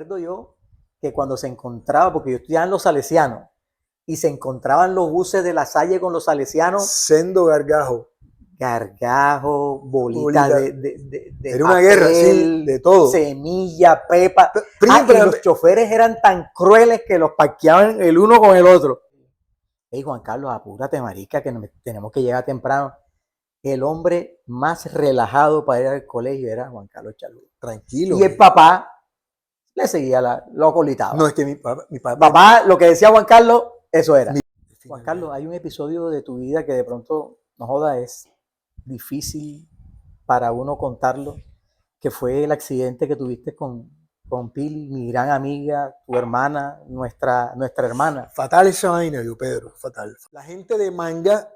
recuerdo yo que cuando se encontraba, porque yo estudiaba en los Salesianos, y se encontraban los buses de La Salle con los Salesianos, Sendo gargajo. gargajo, bolitas Bolita. de Era una papel, guerra, sí, de todo. semilla, pepa. Pero Y los choferes eran tan crueles que los parqueaban el uno con el otro. Hey, Juan Carlos, apúrate, marica, que tenemos que llegar temprano. El hombre más relajado para ir al colegio era Juan Carlos Chalhub. Tranquilo. Y el papá le seguía, lo colitaba. No, es que mi papá, lo que decía Juan Carlos, eso era. Juan Carlos, hay un episodio de tu vida que de pronto, no joda, es difícil para uno contarlo, que fue el accidente que tuviste con Pili, mi gran amiga, tu hermana, nuestra hermana. Fatal esa vaina, yo, Pedro, fatal. La gente de Manga,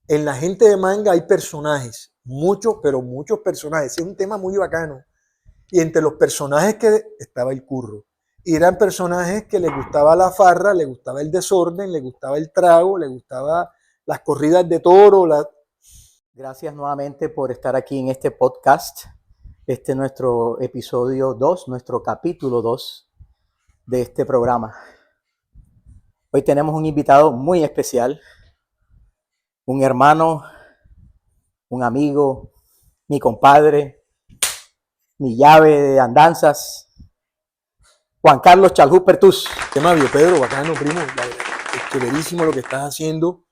en la gente de Manga hay personajes, muchos, pero muchos personajes. Es un tema muy bacano. Y entre los personajes que estaba el Curro. Y eran personajes que les gustaba la farra, les gustaba el desorden, les gustaba el trago, les gustaba las corridas de toro. Gracias nuevamente por estar aquí en este podcast. Este es nuestro episodio 2, nuestro capítulo 2 de este programa. Hoy tenemos un invitado muy especial, un hermano, un amigo, mi compadre, mi llave de andanzas, Juan Carlos Chalhub Pertús. ¿Qué más, Pedro? Bacano, primo. Es chéverísimo lo que estás haciendo.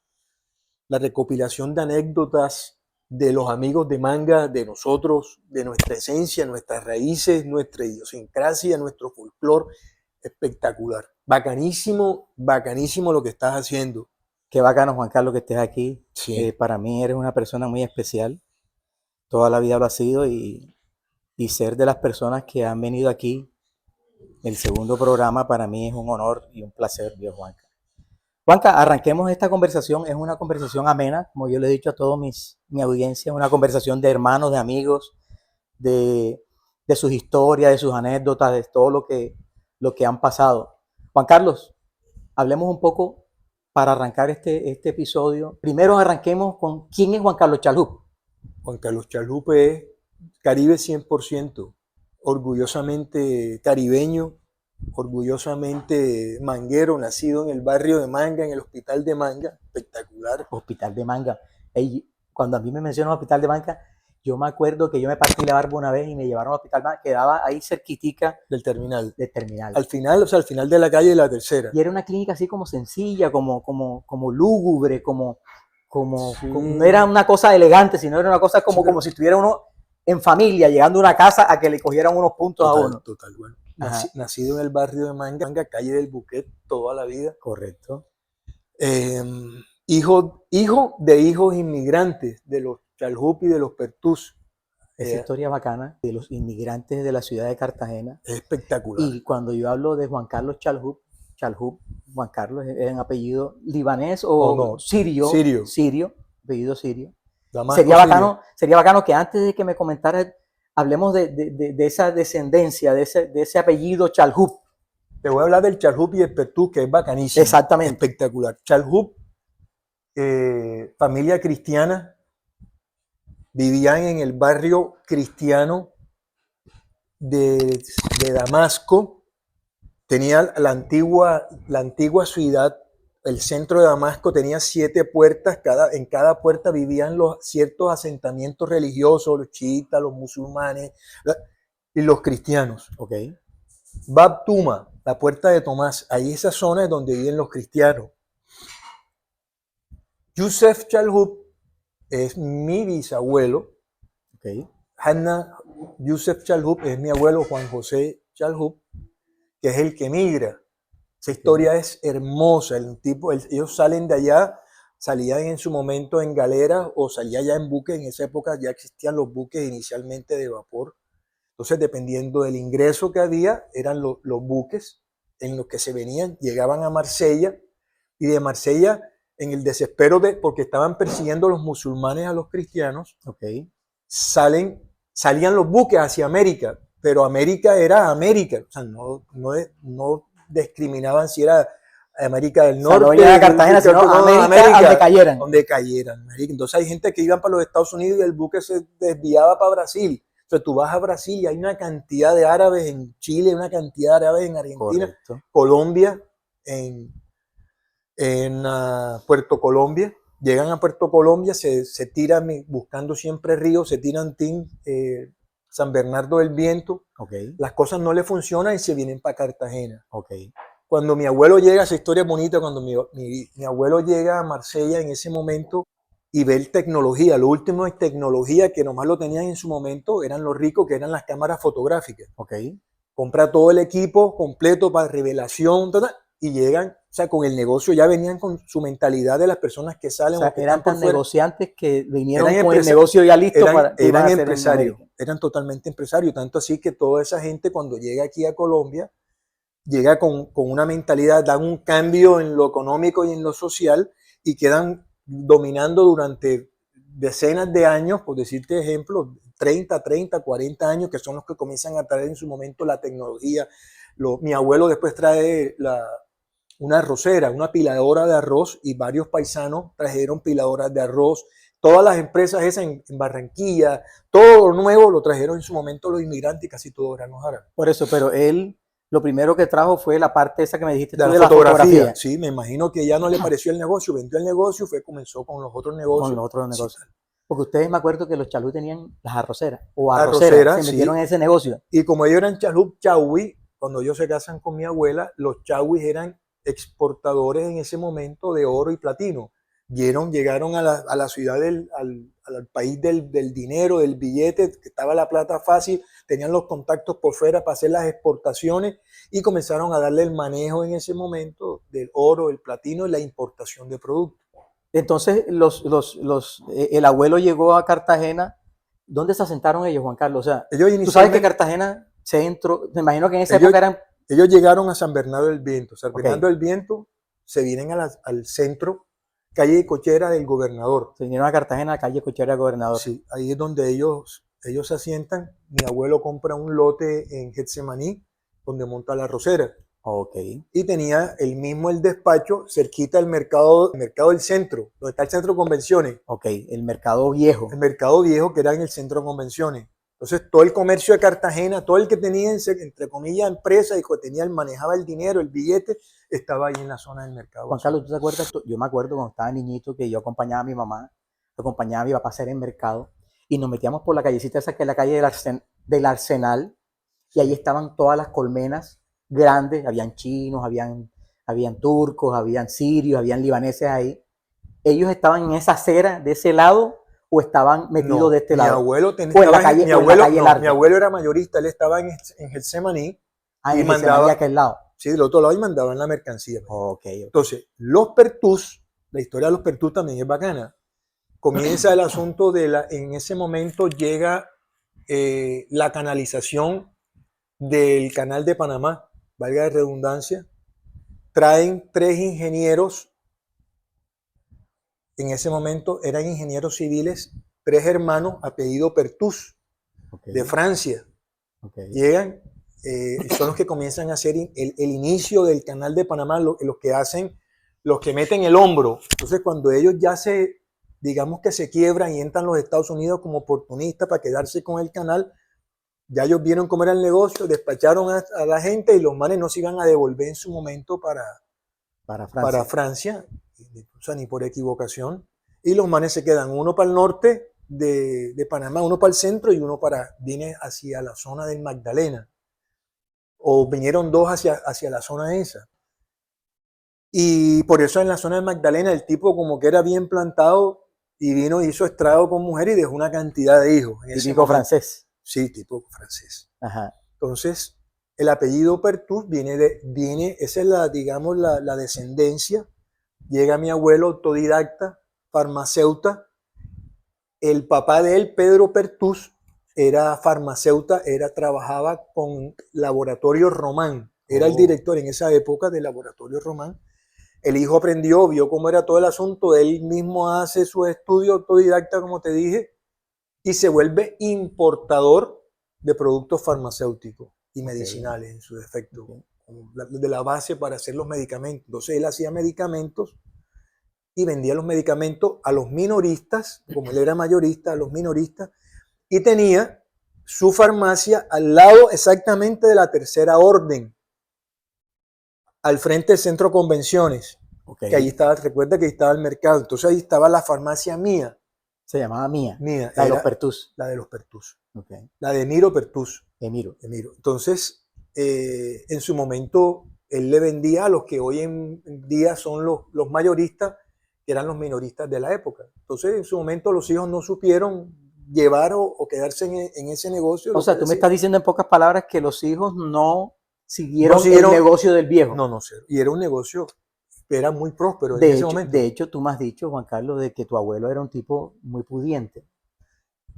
La recopilación de anécdotas de los amigos de Manga, de nosotros, de nuestra esencia, nuestras raíces, nuestra idiosincrasia, nuestro folclore. Espectacular. Bacanísimo, bacanísimo lo que estás haciendo. Qué bacano, Juan Carlos, que estés aquí. Sí. Para mí eres una persona muy especial. Toda la vida lo ha sido y ser de las personas que han venido aquí, el segundo programa, para mí es un honor y un placer, Dios, Juanca. Juanca, arranquemos esta conversación. Es una conversación amena, como yo le he dicho a toda mi audiencia, una conversación de hermanos, de amigos, de sus historias, de sus anécdotas, de todo lo que han pasado. Juan Carlos, hablemos un poco para arrancar este episodio. Primero arranquemos con ¿quién es Juan Carlos Chalhub? Juan Carlos Chalhub es Caribe 100%, orgullosamente caribeño, orgullosamente manguero, nacido en el barrio de Manga, en el hospital de Manga, espectacular. Hospital de Manga. Cuando a mí me mencionan hospital de Manga, yo me acuerdo que yo me partí la barba una vez y me llevaron al hospital de Manga, quedaba ahí cerquitica del terminal. Al final, al final de la calle de la Tercera. Y era una clínica así como sencilla, como lúgubre, como no era una cosa elegante, sino era una cosa como si estuviera uno en familia, llegando a una casa a que le cogieran unos puntos a uno. Total, bueno. Nacido en el barrio de Manga, calle del Buquet, toda la vida. Correcto. Hijo de hijos inmigrantes, de los Chalhub y de los Pertús. Esa historia bacana de los inmigrantes de la ciudad de Cartagena. Es espectacular. Y cuando yo hablo de Juan Carlos Chalhub, Juan Carlos es en apellido libanés o no, sirio, apellido sirio. Sería bacano que antes de que me comentara, hablemos de esa descendencia, de ese apellido Chalhub. Te voy a hablar del Chalhub y el Pertús, que es bacanísimo. Exactamente. Espectacular. Chalhub, familia cristiana, vivían en el barrio cristiano de Damasco. Tenía la antigua ciudad, el centro de Damasco tenía 7 puertas, en cada puerta vivían ciertos asentamientos religiosos, los chiitas, los musulmanes y los cristianos. Okay. Bab Tuma, la puerta de Tomás, ahí esa zona es donde viven los cristianos. Yusef Chalhub es mi bisabuelo. Okay. Hanna Yusef Chalhub es mi abuelo Juan José Chalhub, que es el que migra. Esa historia es hermosa. Ellos salen de allá, salían en su momento en galera o salían ya en buques. En esa época ya existían los buques inicialmente de vapor. Entonces, dependiendo del ingreso que había, eran los buques en los que se venían, llegaban a Marsella, y de Marsella, en el desespero porque estaban persiguiendo los musulmanes a los cristianos, okay, salían los buques hacia América, pero América era América, o sea, no discriminaban si era América del Norte, o sea, no venía de Cartagena, sino América, donde cayeran. Entonces hay gente que iban para los Estados Unidos y el buque se desviaba para Brasil. O sea, tú vas a Brasil y hay una cantidad de árabes en Chile, una cantidad de árabes en Argentina, Correcto. Colombia, Puerto Colombia. Llegan a Puerto Colombia, se tiran buscando siempre ríos, se tiran San Bernardo del Viento. Ok, Las cosas no le funcionan y se vienen para Cartagena. ok. Cuando mi abuelo llega, esa historia es bonita, cuando mi abuelo llega a Marsella en ese momento y ve tecnología, lo último de tecnología que nomás lo tenían en su momento, eran los ricos, que eran las cámaras fotográficas. Ok. Compra todo el equipo completo para revelación, y llegan, o sea, con el negocio ya venían con su mentalidad de las personas que O salen sea, o que eran están por tan fuera. vinieron Eran con el negocio ya listo para que iban a hacer en empresarios, América. eran totalmente empresarios, tanto así que toda esa gente cuando llega aquí a Colombia, llega con una mentalidad, dan un cambio en lo económico y en lo social y quedan dominando durante decenas de años, por decirte ejemplo, 30, 40 años, que son los que comienzan a traer en su momento la tecnología. Mi abuelo después trae una arrocera, una piladora de arroz, y varios paisanos trajeron piladoras de arroz. Todas las empresas esas en Barranquilla, todo lo nuevo lo trajeron en su momento los inmigrantes y casi todos eran los árabes. Por eso, pero él lo primero que trajo fue la parte esa que me dijiste De tú la de la fotografía. sí, me imagino que ya no le pareció el negocio, vendió el negocio, comenzó con los otros Con negocios. los otros Sí, negocios. Porque ustedes me acuerdo que los chalú tenían las arroceras o la arroceras, arrocera, se metieron sí. en ese negocio. Y como ellos eran chalup chaui, cuando ellos se casan con mi abuela, los chauis eran exportadores en ese momento de oro y platino. Llegaron a la ciudad, al país del dinero, del billete, que estaba la plata fácil, tenían los contactos por fuera para hacer las exportaciones y comenzaron a darle el manejo en ese momento del oro, el platino y la importación de productos. Entonces, el abuelo llegó a Cartagena. ¿Dónde se asentaron ellos, Juan Carlos? O sea, Ellos tú sabes que inicialmente, Cartagena, centro, me imagino que en esa ellos, época eran. ellos llegaron a San Bernardo del Viento. San Ok, Bernardo del Viento se vienen al centro, calle Cochera del Gobernador. se vinieron a Cartagena, calle Cuchera Gobernador. Sí, ahí es donde ellos se asientan. Mi abuelo compra un lote en Getsemaní, donde monta la arrocera. Ok, Y tenía el despacho cerquita del mercado del centro, donde está el centro de convenciones. ok, el mercado viejo. El mercado viejo, que era en el centro de convenciones. Entonces, todo el comercio de Cartagena, todo el que tenía, entre comillas, empresa y que manejaba el dinero, el billete, estaba ahí en la zona del mercado. Juan Carlos, ¿tú te acuerdas? Yo me acuerdo cuando estaba niñito que yo acompañaba a mi mamá, acompañaba a mi papá a hacer el mercado y nos metíamos por la callecita esa que es la calle del Arsenal, y ahí estaban todas las colmenas grandes, habían chinos, habían turcos, habían sirios, habían libaneses ahí. ¿Ellos estaban en esa acera de ese lado o estaban metidos No, de este mi lado? abuelo O en la calle, mi o en la abuelo, calle no, larga. mi abuelo era mayorista, él estaba en Getsemaní Ah, y en Getsemaní, mandaba, aquel lado. sí, del otro lado, y mandaban la mercancía. Ok, ok. Entonces, los Pertús, la historia de los Pertús también es bacana. Comienza el asunto en ese momento llega la canalización del canal de Panamá, valga de redundancia. Traen 3 ingenieros, en ese momento eran ingenieros civiles, 3 hermanos, apellido Pertús, Okay, de Francia. okay. Llegan, son los que comienzan a hacer el inicio del canal de Panamá, los que meten el hombro. Entonces, cuando ellos ya digamos que se quiebran y entran los Estados Unidos como oportunistas para quedarse con el canal, ya ellos vieron cómo era el negocio, despacharon a la gente y los manes no se iban a devolver en su momento para Francia, o sea, ni por equivocación. Y los manes se quedan, uno para el norte de Panamá, uno para el centro y uno viene hacia la zona del Magdalena. O vinieron dos hacia la zona esa. Y por eso en la zona del Magdalena el tipo como que era bien plantado y vino, hizo estrado con mujer y dejó una cantidad de hijos. Típico francés. Sí, tipo francés. Ajá. Entonces, el apellido Pertús esa es digamos, la descendencia. Llega mi abuelo autodidacta, farmacéuta. El papá de él, Pedro Pertús, era farmacéuta, trabajaba con Laboratorio Román. Era el director en esa época del Laboratorio Román. El hijo aprendió, vio cómo era todo el asunto, él mismo hace su estudio autodidacta, como te dije, y se vuelve importador de productos farmacéuticos y medicinales en su defecto, de la base para hacer los medicamentos. Entonces él hacía medicamentos y vendía los medicamentos a los minoristas, como él era mayorista, a los minoristas, y tenía su farmacia al lado exactamente de la Tercera Orden, al frente del centro de convenciones, Ok. que ahí estaba, recuerda que ahí estaba el mercado, entonces ahí estaba la farmacia mía, Se llamaba Mía. mía, La de los era Pertus. la de los Pertus, Ok. la de Emiro Pertus, Emiro. Emiro. Entonces, en su momento, él le vendía a los que hoy en día son los mayoristas, que eran los minoristas de la época. Entonces, en su momento, los hijos no supieron llevar o quedarse en ese negocio. O Lo sea, que tú me decía. estás diciendo en pocas palabras que los hijos no No siguieron siguieron, el negocio del viejo. no, cero. Y era un negocio que era muy próspero en ese momento. De hecho, tú me has dicho, Juan Carlos, de que tu abuelo era un tipo muy pudiente,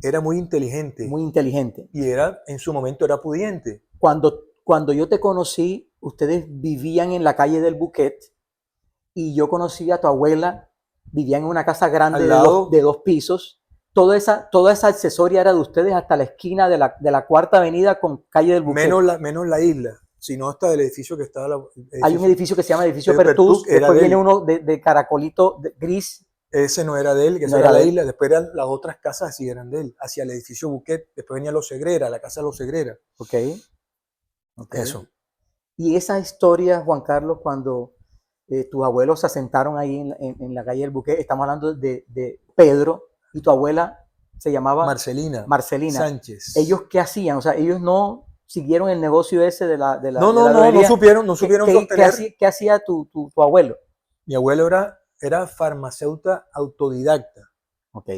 Era muy inteligente muy inteligente. y era, en su momento era pudiente. Cuando yo te conocí, ustedes vivían en la calle del Buquet y yo conocí a tu abuela, vivían en una casa grande Al lado, de dos pisos. Toda esa accesoria era de ustedes hasta la esquina de la Cuarta Avenida con calle del Buquet. menos la isla, sino hasta el edificio que estaba. Hay un edificio que se llama Edificio Pertus, Pertus, era después de viene él. uno de caracolito gris. Ese no era de él, que No esa era era la de él. isla. Después eran las otras casas, sí eran de él. Hacia el edificio Buquet, después venía Los Segrera, la casa de Los Segrera. Ok. Ok. Eso. Y esa historia, Juan Carlos, cuando tus abuelos se asentaron ahí en la calle del Buque, estamos hablando de Pedro y tu abuela se llamaba Marcelina Sánchez. ¿Ellos qué hacían? O sea, ellos no siguieron el negocio ese de la No droguería. supieron sostener. ¿Qué hacía tu abuelo? Mi abuelo era farmacéuta autodidacta. Ok.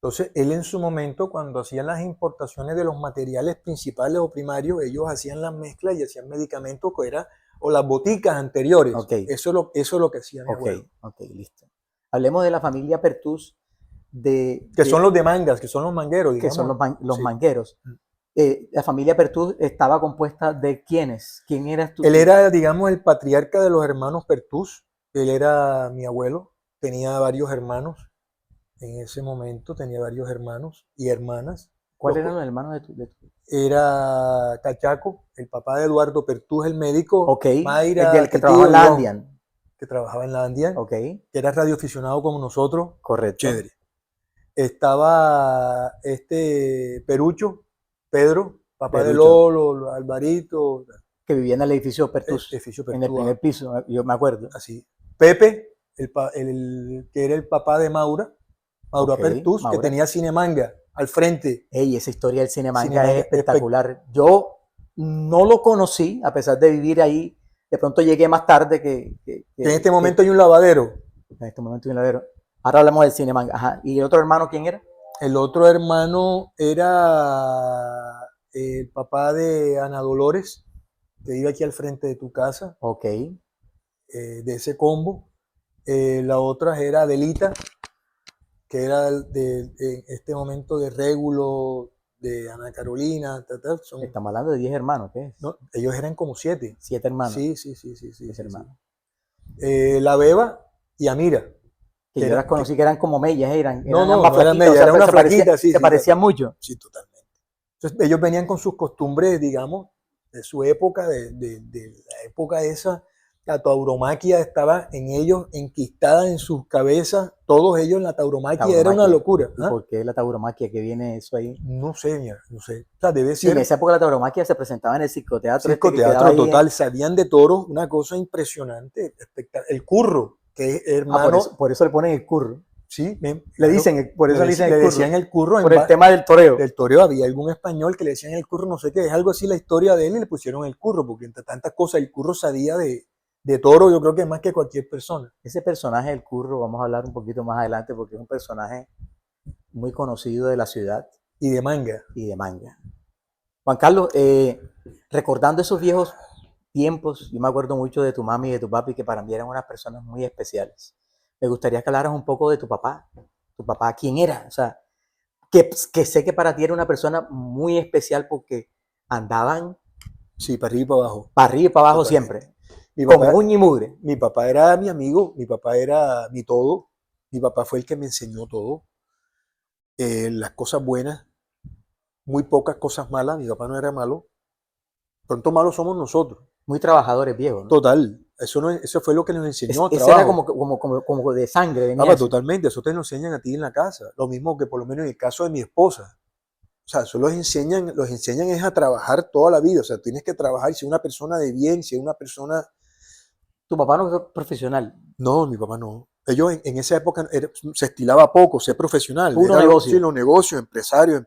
Entonces, él en su momento, cuando hacían las importaciones de los materiales principales o primarios, ellos hacían las mezclas y hacían medicamentos o las boticas anteriores. Okay. Eso es lo que hacía mi abuelo. Ok, listo. Hablemos de la familia Pertus. Que son los de mangas, que son los mangueros, digamos. Que son los sí. mangueros. La familia Pertus estaba compuesta de ¿quiénes? ¿Quién eras tú? Él era, digamos, el patriarca de los hermanos Pertus. Él era mi abuelo. Tenía varios hermanos. En ese momento tenía varios hermanos y hermanas. ¿Cuáles eran los hermanos de tu? Era Cachaco, el papá de Eduardo Pertus, el médico. Ok, Mayra, el que trabajaba en la Andian. Que trabajaba en la Andian. Ok. Que era radioaficionado como nosotros. Correcto. Chévere. Estaba Perucho, Pedro, papá de Lolo, Alvarito. Que vivía en el edificio Pertus. Pertus, en el primer piso, yo me acuerdo. Así. Pepe, que era el papá de Maura Pertus, Maura, que tenía Cinemanga al frente. Ey, esa historia del Cinemanga es espectacular. Yo no lo conocí, a pesar de vivir ahí. De pronto llegué más tarde que en este momento hay un lavadero. En este momento hay un lavadero. Ahora hablamos del Cinemanga. Ajá. ¿Y el otro hermano quién era? El otro hermano era el papá de Ana Dolores, que vive aquí al frente de tu casa. Ok. De ese combo. La otra era Adelita, que era en este momento de Régulo, de Ana Carolina. Estamos hablando de 10 hermanos, ¿qué es? No, ellos eran como 7. 7 hermanos. Sí. 10 hermanos. La Beba y Amira. Que yo las conocí que eran como mellas, eran no ambas eran mellas, era una flaquita, se parecían mucho. Sí, totalmente. Entonces ellos venían con sus costumbres, digamos, de su época, de la época esa. La tauromaquia estaba en ellos, enquistada en sus cabezas, todos ellos en la tauromaquia, era una locura. ¿Ah? ¿Por qué la tauromaquia? ¿Qué viene eso ahí? No sé, no sé. O sea, debe ser. Sí, en esa época la tauromaquia se presentaba en el circoteatro. Circoteatro total, salían de toros, una cosa impresionante, espectacular. El curro, que es hermano. Por eso le ponen el curro. Sí, le dicen, por eso le dicen el curro. Le decían el curro. Por el tema del toreo. Del toreo había algún español que le decían el curro, no sé qué, es algo así la historia de él y le pusieron el curro, porque entre tantas cosas el curro sabía de toro, yo creo que más que cualquier persona. Ese personaje del curro, vamos a hablar un poquito más adelante, porque es un personaje muy conocido de la ciudad. Y de manga. Juan Carlos, recordando esos viejos tiempos, yo me acuerdo mucho de tu mami y de tu papi, que para mí eran unas personas muy especiales. Me gustaría que hablaras un poco de tu papá. ¿Tu papá quién era? O sea, que sé que para ti era una persona muy especial porque andaban... Sí, para arriba y para abajo. Para arriba y para abajo siempre. Como uña y mugre. Mi papá era mi amigo, mi papá era mi todo. Mi papá fue el que me enseñó todo. Las cosas buenas, muy pocas cosas malas. Mi papá no era malo. Pronto malos somos nosotros. Muy trabajadores viejos, ¿no? Total. Eso fue lo que nos enseñó. Eso era como de sangre. Totalmente. Eso te lo enseñan a ti en la casa. Lo mismo que por lo menos en el caso de mi esposa. O sea, eso los enseñan es a trabajar toda la vida. O sea, tienes que trabajar, ser una persona de bien, ser una persona. Tu papá no es profesional, No, mi papá no. Ellos en esa época se estilaba poco ser profesional. puro Era negocio. los negocios, empresario.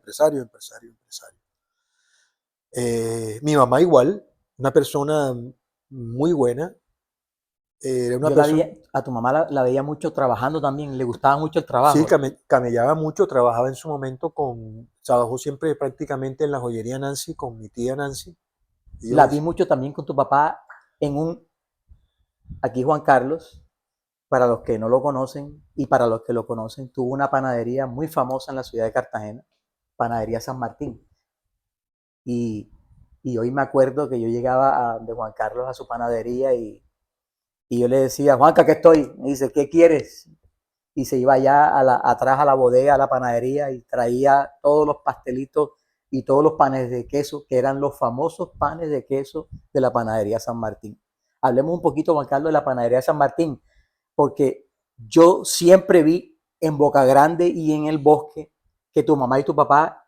Mi mamá igual, una persona muy buena. Era una Yo la persona, veía, a tu mamá la veía mucho trabajando también, le gustaba mucho el sí, trabajo. camellaba mucho, trabajaba en su momento trabajó siempre prácticamente en la joyería Nancy, con mi tía Nancy. La vi Ellos, mucho también con tu papá en aquí Juan Carlos, para los que no lo conocen y para los que lo conocen, tuvo una panadería muy famosa en la ciudad de Cartagena, Panadería San Martín. Y, y hoy me acuerdo que yo llegaba de Juan Carlos a su panadería y yo le decía, Juanca, ¿qué estoy? Me dice, ¿qué quieres? Y se iba allá atrás a la bodega, a la panadería y traía todos los pastelitos y todos los panes de queso, que eran los famosos panes de queso de la panadería San Martín. Hablemos un poquito, Juan Carlos, de la panadería San Martín, porque yo siempre vi en Boca Grande y en el Bosque que tu mamá y tu papá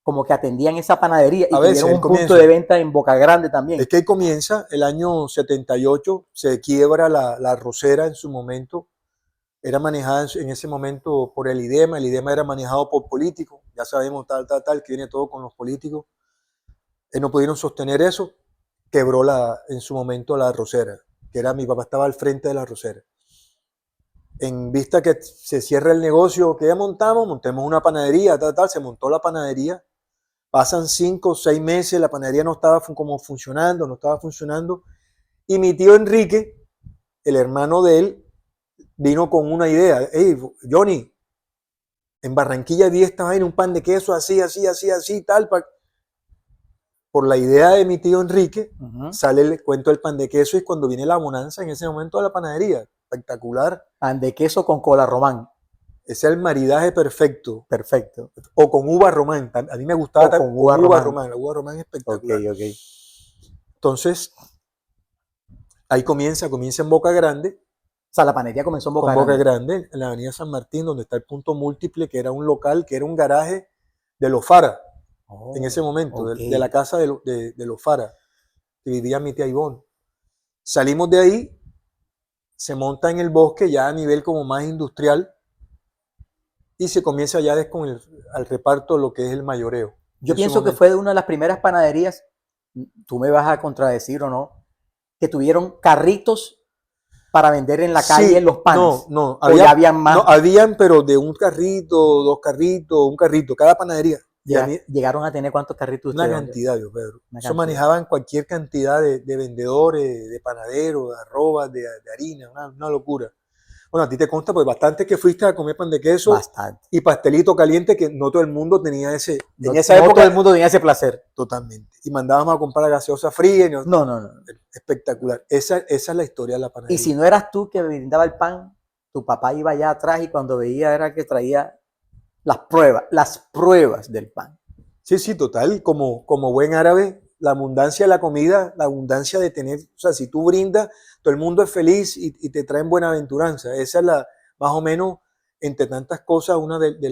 como que atendían esa panadería y a veces, tuvieron él un punto de comienza. venta en Boca Grande Es también. que ahí comienza, el año 78, se quiebra la arrocera en su momento. Era manejada en ese momento por el IDEMA era manejado por políticos, ya sabemos tal, que viene todo con los políticos. No pudieron sostener eso, quebró en su momento la arrocera, que era mi papá estaba al frente de la arrocera. En vista que se cierra el negocio que ya montemos una panadería, se montó la panadería. Pasan 5 o 6 meses, la panadería no estaba como funcionando, no estaba funcionando. Y mi tío Enrique, el hermano de él, vino con una idea. Hey, Johnny, en Barranquilla vi esta vaina, un pan de queso así, tal. Por la idea de mi tío Enrique, sale el cuento del pan de queso y cuando viene la bonanza, en ese momento de la panadería. Espectacular. Pan de queso con cola román. Ese es el maridaje perfecto. Perfecto. O con uva román. A mí me gustaba O con con uva uva román. román. La uva román es Ok, espectacular. ok. Entonces, ahí comienza en Boca Grande, O sea, la panadería comenzó en Boca con Boca Grande. Grande, en la avenida San Martín, donde está el punto múltiple, que era un local, que era un garaje de los Fara, en ese Oh, momento, ok. de la casa de los Fara, que vivía mi tía Ivonne. Salimos de ahí, se monta en el bosque ya a nivel como más industrial y se comienza ya al reparto lo que es el mayoreo. Yo En su pienso que momento. fue de una de las primeras panaderías, tú me vas a contradecir o no, que tuvieron carritos para vender en la calle Sí, los panes. no, O ya habían no, más, habían, pero de un carrito, dos carritos, un carrito, cada panadería. Y a mí, llegaron a tener cuántos carritos una ustedes, cantidad, yo, Pedro. una Eso cantidad. manejaban cualquier cantidad de vendedores, de panaderos, de arrobas, de harina, una locura. Bueno, a ti te consta, pues bastante que fuiste a comer pan de queso Bastante. y pastelito caliente, que no todo el mundo tenía ese. No, En esa no todo el época, mundo tenía ese placer. totalmente. Y mandábamos a comprar gaseosa fría y No, no, no. espectacular. Esa es la historia de la Y si panadería. no eras tú que brindaba el pan, tu papá iba allá atrás y cuando veía era que traía las pruebas del pan. Sí, sí, total. Como buen árabe, la abundancia de la comida, la abundancia de tener, o sea, si tú brindas, todo el mundo es feliz y te traen buenaventuranza. Esa es más o menos, entre tantas cosas, una de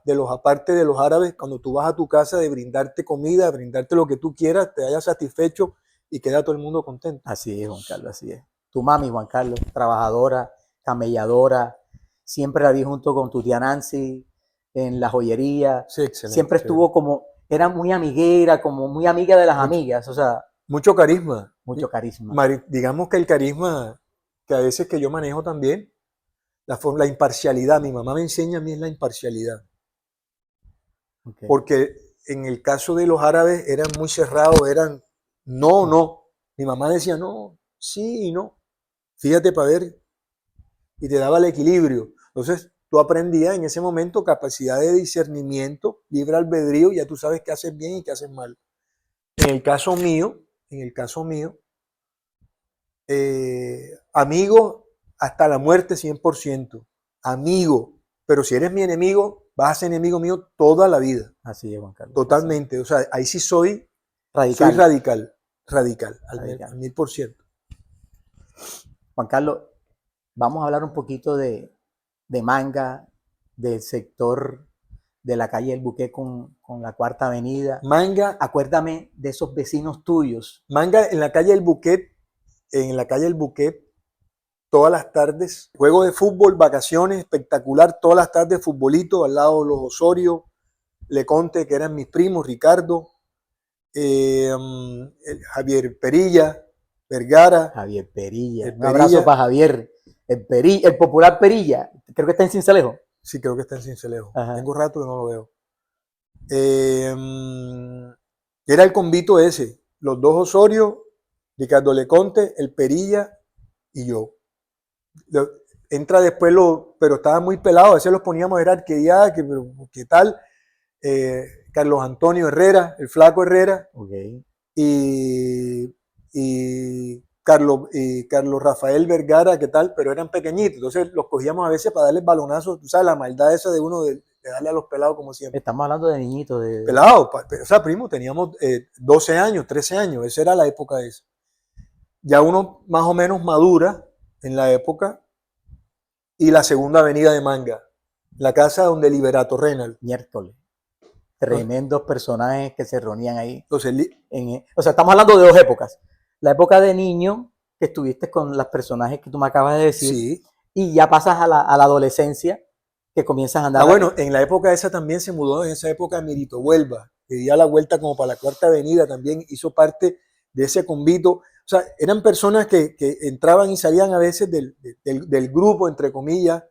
los aparte de los árabes, cuando tú vas a tu casa de brindarte comida, brindarte lo que tú quieras, te hayas satisfecho y queda todo el mundo contento. Así es, Juan Carlos, así es. Tu mami, Juan Carlos, trabajadora, camelladora, siempre la vi junto con tu tía Nancy en la joyería, Sí, excelente, siempre excelente. estuvo como, era muy amiguera, como muy amiga de las Mucho, amigas, o sea, mucho carisma. mucho carisma. Digamos que el carisma que a veces que yo manejo también, la imparcialidad. Mi mamá me enseña a mí es la imparcialidad. Okay. Porque en el caso de los árabes eran muy cerrados, eran no, no. Mi mamá decía no, sí y no. Fíjate para ver, y te daba el equilibrio. Entonces tú aprendías en ese momento capacidad de discernimiento, libre albedrío, ya tú sabes qué haces bien y qué haces mal. En el caso mío, amigo hasta la muerte 100%. Amigo, pero si eres mi enemigo, vas a ser enemigo mío toda la vida. Así es, Juan Carlos. Totalmente. O sea, ahí sí soy Radical, radical, al radical. 1000%. Juan Carlos, vamos a hablar un poquito de manga, del sector de la calle El Buque con la Cuarta Avenida. Manga, Acuérdame de esos vecinos tuyos. Manga en la calle El Buquet, todas las tardes, juego de fútbol, vacaciones, espectacular, todas las tardes futbolito al lado de los Osorio, Leconte, que eran mis primos, Ricardo, Javier Perilla, Vergara. Javier Perilla. El Un abrazo Perilla. para Javier. El popular Perilla. Creo que está en Sincelejo. Sí, creo que está en Sincelejo. Ajá. Tengo rato que no lo veo. Era el convito ese, los dos Osorio, Ricardo Leconte, el Perilla y yo. Entra después, pero estaba muy pelado, a veces los poníamos a ver arquería, ¿qué tal? Carlos Antonio Herrera, el flaco Herrera, Okay. y Carlos Rafael Vergara, ¿qué tal? Pero eran pequeñitos, entonces los cogíamos a veces para darles balonazos, tú sabes, la maldad esa de uno de darle a los pelados como siempre. Estamos hablando de niñitos. Pelados, o sea, primo, teníamos 12 años, 13 años, esa era la época esa. Ya uno más o menos madura en la época, y la Segunda Avenida de Manga, la casa donde Liberato Renal. Miércoles. Tremendos personajes que se reunían ahí. Entonces, O sea, estamos hablando de dos épocas. La época de niño, que estuviste con los personajes que tú me acabas de decir, sí. Y ya pasas a la adolescencia, que comienzas a andar. Bueno, en la época esa también se mudó, en esa época Mirito Huelva, que dio la vuelta como para la Cuarta Avenida, también hizo parte de ese convito. O sea, eran personas que entraban y salían a veces del grupo, entre comillas.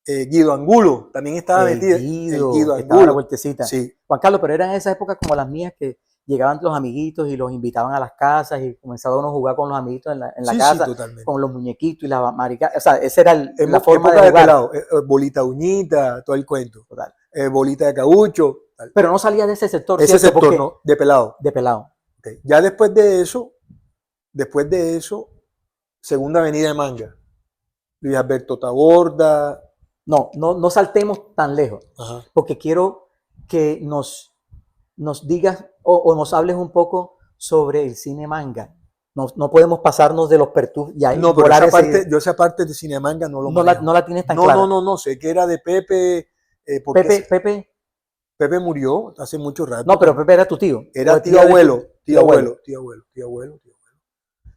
Guido Angulo también estaba metido. Guido estaba a la vueltecita. Sí. Juan Carlos, pero eran esas épocas como las mías, que llegaban los amiguitos y los invitaban a las casas y comenzaba uno a jugar con los amiguitos en la casa, con los muñequitos y las maricas. O sea, esa era la forma de jugar. Pelado, bolita uñita, todo el cuento. Total. Bolita de caucho. Tal. Pero no salía de ese sector. Ese sector, no, de pelado. De pelado. Okay. Ya después de eso, Segunda Avenida de Manga. Luis Alberto Taborda. No saltemos tan lejos. Ajá. Porque quiero que nos digas o nos hables un poco sobre el cine manga. No podemos pasarnos de los Pertús. No, pero esa parte de cine manga no lo manejo. No la tienes tan clara. No, sé que era de Pepe. Pepe murió hace mucho rato. No, pero Pepe era tu tío. Era tío abuelo.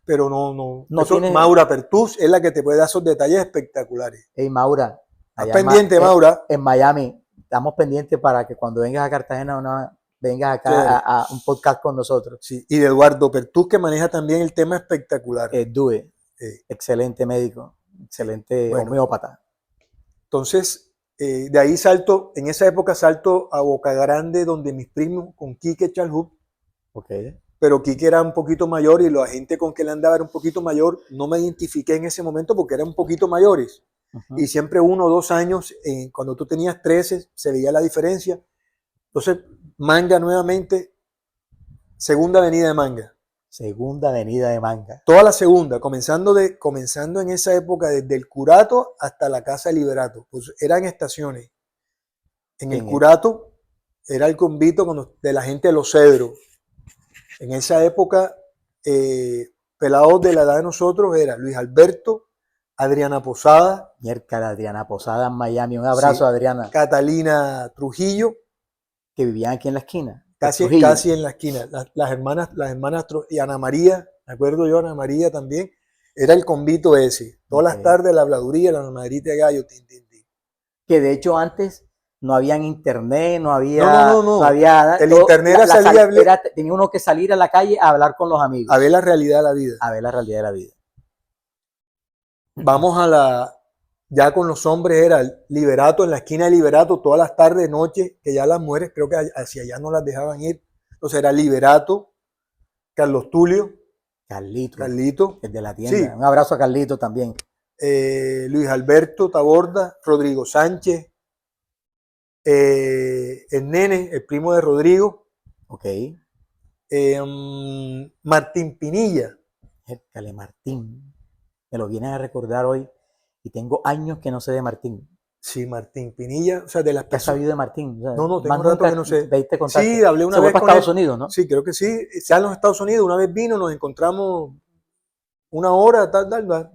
Pero no tiene... Maura Pertús es la que te puede dar esos detalles espectaculares. Hey, Maura. ¿Estás pendiente, Maura? En Miami. Estamos pendientes para que cuando vengas a Cartagena vengas acá a un podcast con nosotros. Sí, y de Eduardo Pertús, que maneja también el tema espectacular. Due. Excelente médico. Excelente homeópata. Entonces, de ahí en esa época salto a Boca Grande, donde mis primos, con Quique Chalhup. Okay. Pero Quique era un poquito mayor y la gente con que le andaba era un poquito mayor. No me identifiqué en ese momento porque eran un poquito mayores. Uh-huh. Y siempre 1 o 2 años, cuando tú tenías 13, se veía la diferencia. Entonces, Manga nuevamente, Segunda Avenida de Manga. Segunda Avenida de Manga. Toda la segunda, comenzando en esa época, desde el Curato hasta la Casa de Liberato. Pues eran estaciones. En el Curato era el convito de la gente de Los Cedros. En esa época, pelados de la edad de nosotros era Luis Alberto, Adriana Posada. Miércoles, Adriana Posada en Miami. Un abrazo, sí. Adriana. Catalina Trujillo. Que vivían aquí en la esquina. Casi en la esquina. Las hermanas y Ana María, me acuerdo yo, Ana María también. Era el convito ese. Todas las tardes la habladuría, la madrita de gallo. Que de hecho antes no había internet, no había... No había, el internet tenía uno que salir a la calle a hablar con los amigos. A ver la realidad de la vida. A ver la realidad de la vida. Vamos ya con los hombres era el Liberato, en la esquina de Liberato, todas las tardes, noches, que ya las mujeres creo que hacia allá no las dejaban ir. Entonces era Liberato, Carlos Tulio. Carlito. El de la tienda. Sí. Un abrazo a Carlito también. Luis Alberto Taborda, Rodrigo Sánchez, el nene, el primo de Rodrigo. Ok. Martín Pinilla. Hércale, Martín. Me lo vienes a recordar hoy y tengo años que no sé de Martín. Sí, Martín Pinilla, o sea, de las personas. ¿Qué has sabido de Martín? O sea, no, tengo un rato que no sé. Sí, hablé una vez con Estados Unidos, ¿no? Sí, creo que sí. Está en los Estados Unidos, una vez vino, nos encontramos 1 hora,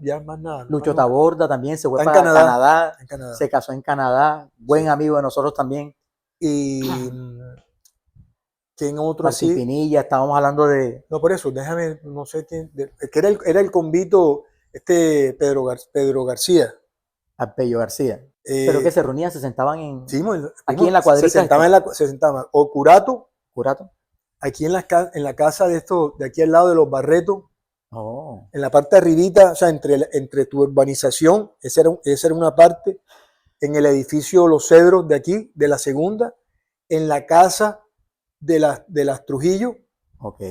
ya más nada. Lucho Taborda también se fue para Canadá. En Canadá. Se casó en Canadá. Buen amigo de nosotros también. Y ¿quién otro Martín así? Pinilla, estábamos hablando de No, por eso, déjame, no sé quién, que era el convito, Pedro García. Apello García. Pero que Eh, se reunían, se sentaban sí, aquí en la cuadrita esta, se sentaba o Curato, Curato. aquí en la casa de estos, de aquí al lado de los Barretos, Oh, en la parte de arribita, o sea, entre tu urbanización, esa era una parte, en el edificio Los Cedros de aquí, de la segunda, en la casa de las Trujillo, ok.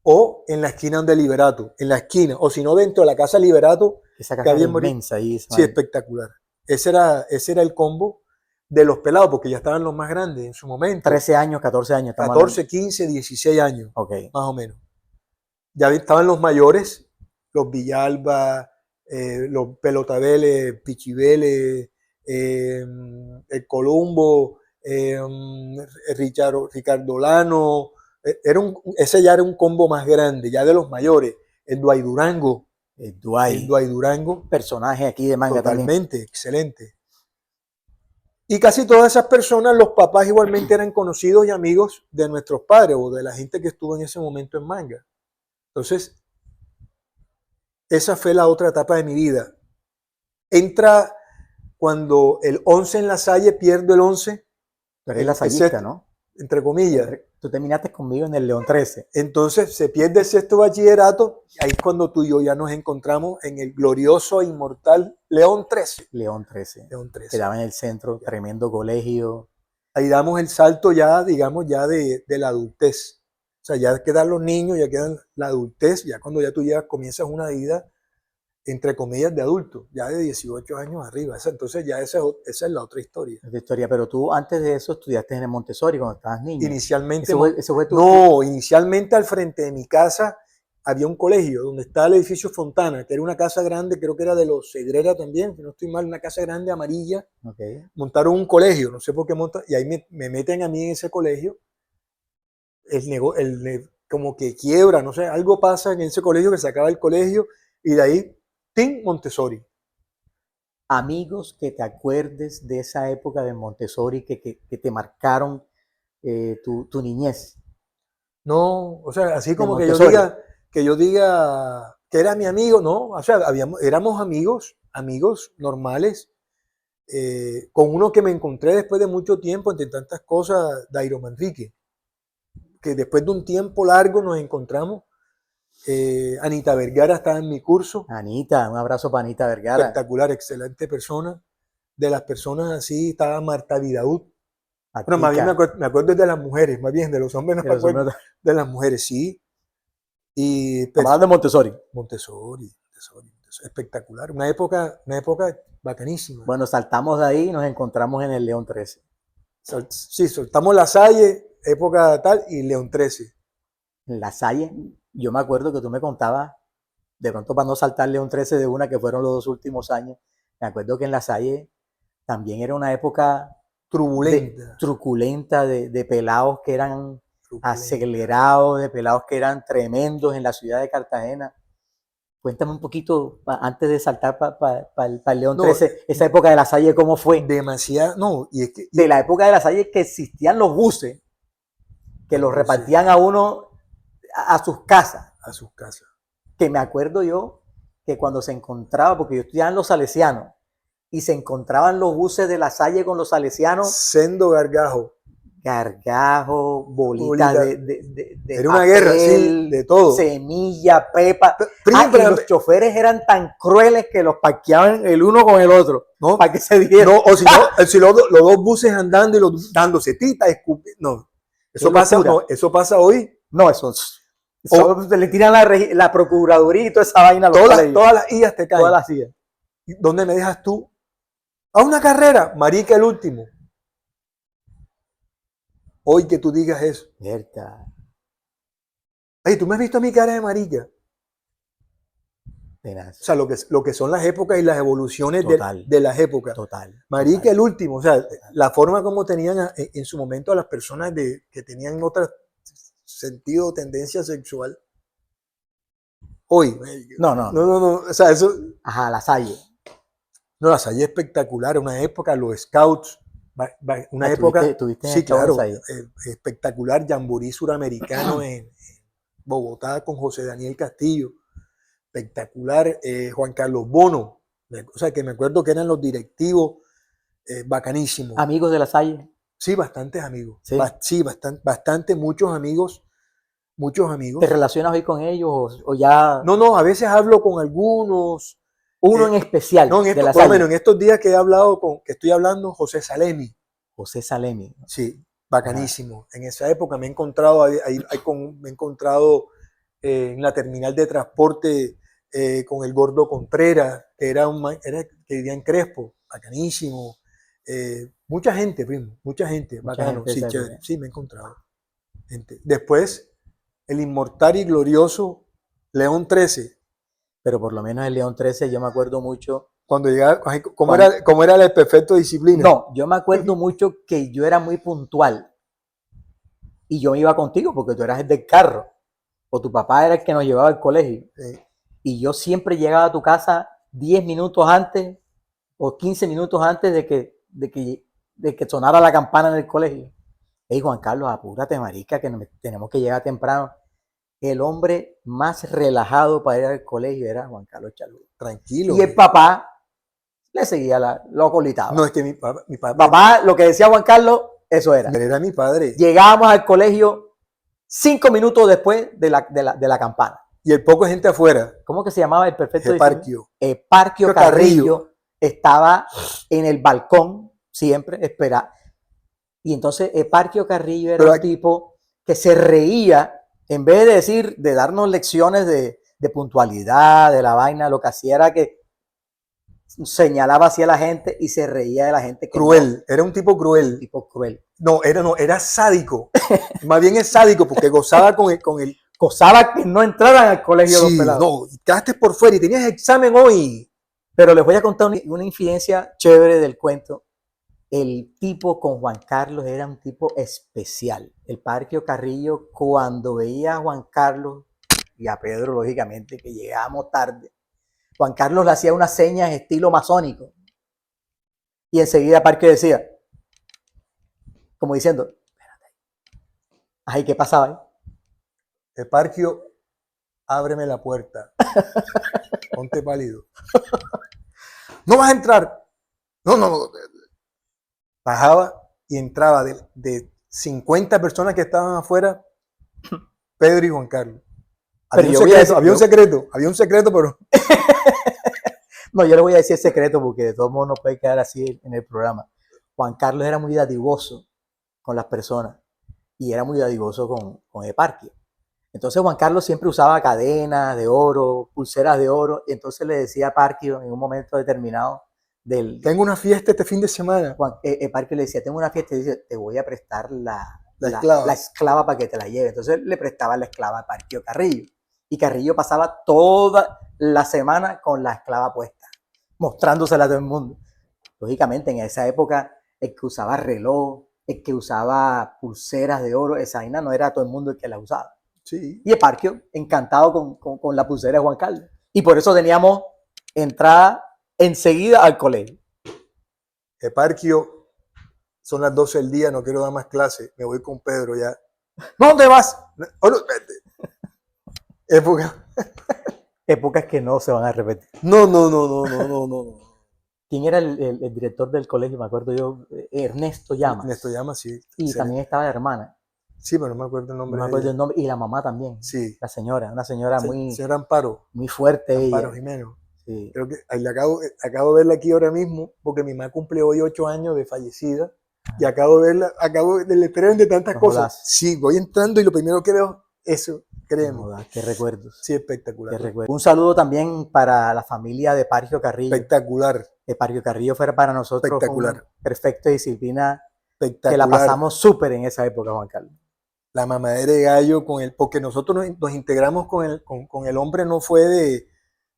o en la esquina de Liberato, en la esquina, o si no dentro de la casa Liberato, Esa que casa era había en inmensa ahí, sí, Ismael. espectacular. Ese era el combo de los pelados, porque ya estaban los más grandes en su momento, 13 años, 14 años, estamos hablando. 14, 15, 16 años, Ok. más o menos. Ya estaban los mayores, los Villalba, los Pelotabeles, Pichibeles, el Colombo, Ricardo Lano. Ese ya era un combo más grande, ya de los mayores. El Duay Durango, el Duay, Duay Durango, personaje aquí de manga también. totalmente, excelente. Y casi todas esas personas, los papás igualmente eran conocidos y amigos de nuestros padres o de la gente que estuvo en ese momento en manga. Entonces, esa fue la otra etapa de mi vida. Entra cuando el 11 en La Salle pierde el 11, Tú eres lasallista, ¿no? entre comillas. Tú terminaste conmigo en el León 13. Entonces se pierde el sexto bachillerato, ahí es cuando tú y yo ya nos encontramos en el glorioso e inmortal León 13. León 13. León 13. Quedaba en el centro, tremendo colegio. Ahí damos el salto ya, digamos, ya de la adultez. O sea, ya quedan los niños, ya quedan la adultez, ya cuando ya tú ya comienzas una vida, entre comillas, de adulto, ya de 18 años arriba. Entonces ya esa es la otra historia. Es de historia, pero tú antes de eso estudiaste en el Montessori cuando estabas niño. Inicialmente, Eso fue no, inicialmente al frente de mi casa había un colegio donde estaba el edificio Fontana, que era una casa grande, creo que era de los Segrera también, si no estoy mal, una casa grande amarilla. Okay. Montaron un colegio, no sé por qué montan, y ahí me meten a mí en ese colegio, como que quiebra, no sé, algo pasa en ese colegio que se acaba el colegio, y de ahí, ¡tim! Montessori. Amigos que te acuerdes de esa época de Montessori que te marcaron tu niñez. No, o sea, así De como Montessori. que yo diga que era mi amigo, no, o sea, éramos amigos normales, con uno que me encontré después de mucho tiempo, entre tantas cosas, Dairo Manrique, que después de un tiempo largo nos encontramos. Anita Vergara estaba en mi curso, Anita, un abrazo para Anita Vergara. espectacular, excelente persona. De las personas así estaba Marta Vidaud. Bueno, más bien Actica. me acuerdo de las mujeres, más bien de los hombres no me acuerdo, Estamos de las mujeres, sí. Y hablando de Montessori. Montessori, espectacular, una época bacanísima. Bueno, saltamos de ahí y nos encontramos en el León 13. Sí, soltamos La Salle, época tal, y León 13. En La Salle, yo me acuerdo que tú me contabas, de pronto para no saltar León 13 de una, que fueron los 2 últimos años, me acuerdo que en La Salle también era una época truculenta, de pelados que eran acelerados, de pelados que eran tremendos en la ciudad de Cartagena. Cuéntame un poquito, antes de saltar para el León 13, esa época de La Salle, ¿cómo fue? Demasiado, no, y es que... de la época de La Salle que existían los buses, que los repartían a uno a sus casas. A sus casas. Que me acuerdo yo que cuando se encontraba, porque yo estudiaba en los salesianos, y se encontraban los buses de La Salle con los salesianos. Sendo gargajo. Gargajo, bolitas de era una guerra, sí, de todo. Semilla, pepa. Y los choferes eran tan crueles que los parqueaban el uno con el otro, ¿no? Para que se dieran. No, o si los dos buses andando y los dándose tita, escupiendo. No, eso pasa hoy. No, eso le tiran la procuraduría y toda esa vaina. Todas las IAS te caen. Todas las IAS. ¿Dónde me dejas tú? A una carrera, marica el último. Hoy que tú digas eso. Cierta. Ay, ¿tú me has visto a mi cara de marica? Tenaz. O sea, lo que son las épocas y las evoluciones de las épocas. Total. Marica total. El último, o sea, total. La forma como tenían en su momento a las personas que tenían otro sentido o tendencia sexual. Hoy. No. O sea, eso. Ajá, La Salle. No, La Salle espectacular, una época, los scouts, Una Ah, época, tuviste en sí, el show claro, ahí. espectacular, Jamboree Suramericano en Bogotá con José Daniel Castillo, espectacular, Juan Carlos Bono, o sea, que me acuerdo que eran los directivos, bacanísimo. Amigos de la Salle. Sí, bastantes amigos, Sí. sí, bastante, muchos amigos. ¿Te relacionas hoy con ellos o ya No, a veces hablo con algunos. uno en especial No, de la por lo menos Salle? en estos días que he hablado que estoy hablando, José Salemi. José Salemi. Sí, Ajá. bacanísimo. En esa época me he encontrado, me he encontrado en la terminal de transporte con el Gordo Contreras, que vivía en Crespo, bacanísimo. Mucha gente, primo, mucha gente, Mucha bacano, gente de sí, esa chévere, época. sí, me he encontrado gente. Después, el inmortal y glorioso León 13, Pero por lo menos el León 13 yo me acuerdo mucho. cuando llegaba, Cuando, cómo era el perfecto disciplina. no, yo me acuerdo mucho que yo era muy puntual y yo me iba contigo porque tú eras el del carro o tu papá era el que nos llevaba al colegio. Y yo siempre llegaba a tu casa 10 minutos antes o 15 minutos antes de que sonara la campana en el colegio. Hey, Juan Carlos, apúrate, marica, que tenemos que llegar temprano. El hombre más relajado para ir al colegio era Juan Carlos Chalú. Tranquilo. Y el papá le seguía, lo colitaba. No, es que mi papá Papá, lo que decía Juan Carlos, eso era. era mi padre. Llegábamos al colegio 5 minutos después de la campana. Y el poco gente afuera. ¿Cómo que se llamaba el perfecto Eparquio. Eparquio Carrillo estaba en el balcón siempre, espera. Y entonces Eparquio Carrillo era un tipo que se reía, en vez de decir, de darnos lecciones de puntualidad, de la vaina, lo que hacía era que señalaba hacia la gente y se reía de la gente. Cruel, no, era un tipo cruel. Un tipo cruel. No, era sádico. Más bien es sádico porque gozaba con el gozaba que no entraran al colegio los pelados. No, quedaste por fuera y tenías examen hoy. Pero les voy a contar una infidencia chévere del cuento. El tipo con Juan Carlos era un tipo especial. El Parquio Carrillo, cuando veía a Juan Carlos y a Pedro, lógicamente, que llegábamos tarde, Juan Carlos le hacía unas señas estilo masónico. Y enseguida Parquio decía, como diciendo, espérate. Ay, ¿qué pasaba ahí? Eparquio, ábreme la puerta. Ponte pálido. No vas a entrar. No. Bajaba y entraba de 50 personas que estaban afuera, Pedro y Juan Carlos. Había un secreto, pero... No, yo le voy a decir el secreto porque de todos modos no puede quedar así en el programa. Juan Carlos era muy dadivoso con las personas y era muy dadivoso con Eparquio. Entonces Juan Carlos siempre usaba cadenas de oro, pulseras de oro, y entonces le decía a Eparquio en un momento determinado tengo una fiesta este fin de semana. Eparquio le decía, tengo una fiesta, y dice, te voy a prestar la esclava para que te la lleve. Entonces le prestaba la esclava a Eparquio Carrillo. Y Carrillo pasaba toda la semana con la esclava puesta, mostrándosela a todo el mundo. Lógicamente, en esa época, el que usaba reloj, el que usaba pulseras de oro, esa vaina no era todo el mundo el que la usaba. Sí. Y Eparquio, encantado con la pulsera de Juan Carlos. Y por eso teníamos entrada enseguida al colegio. Eparquio, son las 12 del día, no quiero dar más clases, me voy con Pedro ya. ¿Dónde vas? Oh, no, Épocas que no se van a repetir. No. ¿Quién era el director del colegio? Me acuerdo yo, Ernesto Llamas. Ernesto Llamas, sí. Y también estaba la hermana. Sí, pero no me acuerdo el nombre. No me acuerdo el nombre. Y la mamá también. Sí. La señora, una señora muy... Señora Amparo. Muy fuerte. Amparo Jiménez. Sí. Creo que acabo de verla aquí ahora mismo, porque mi mamá cumple hoy 8 años de fallecida. Y acabo de verla, le esperan de tantas cosas. Sí, voy entrando y lo primero que veo, eso, créeme. Qué recuerdos. Sí, espectacular. Qué recuerdos. Un saludo también para la familia de Eparquio Carrillo. Espectacular. Eparquio Carrillo fue para nosotros espectacular. Perfecta disciplina. Que la pasamos súper en esa época, Juan Carlos. La mamadera de gallo porque nosotros nos integramos con el hombre, no fue de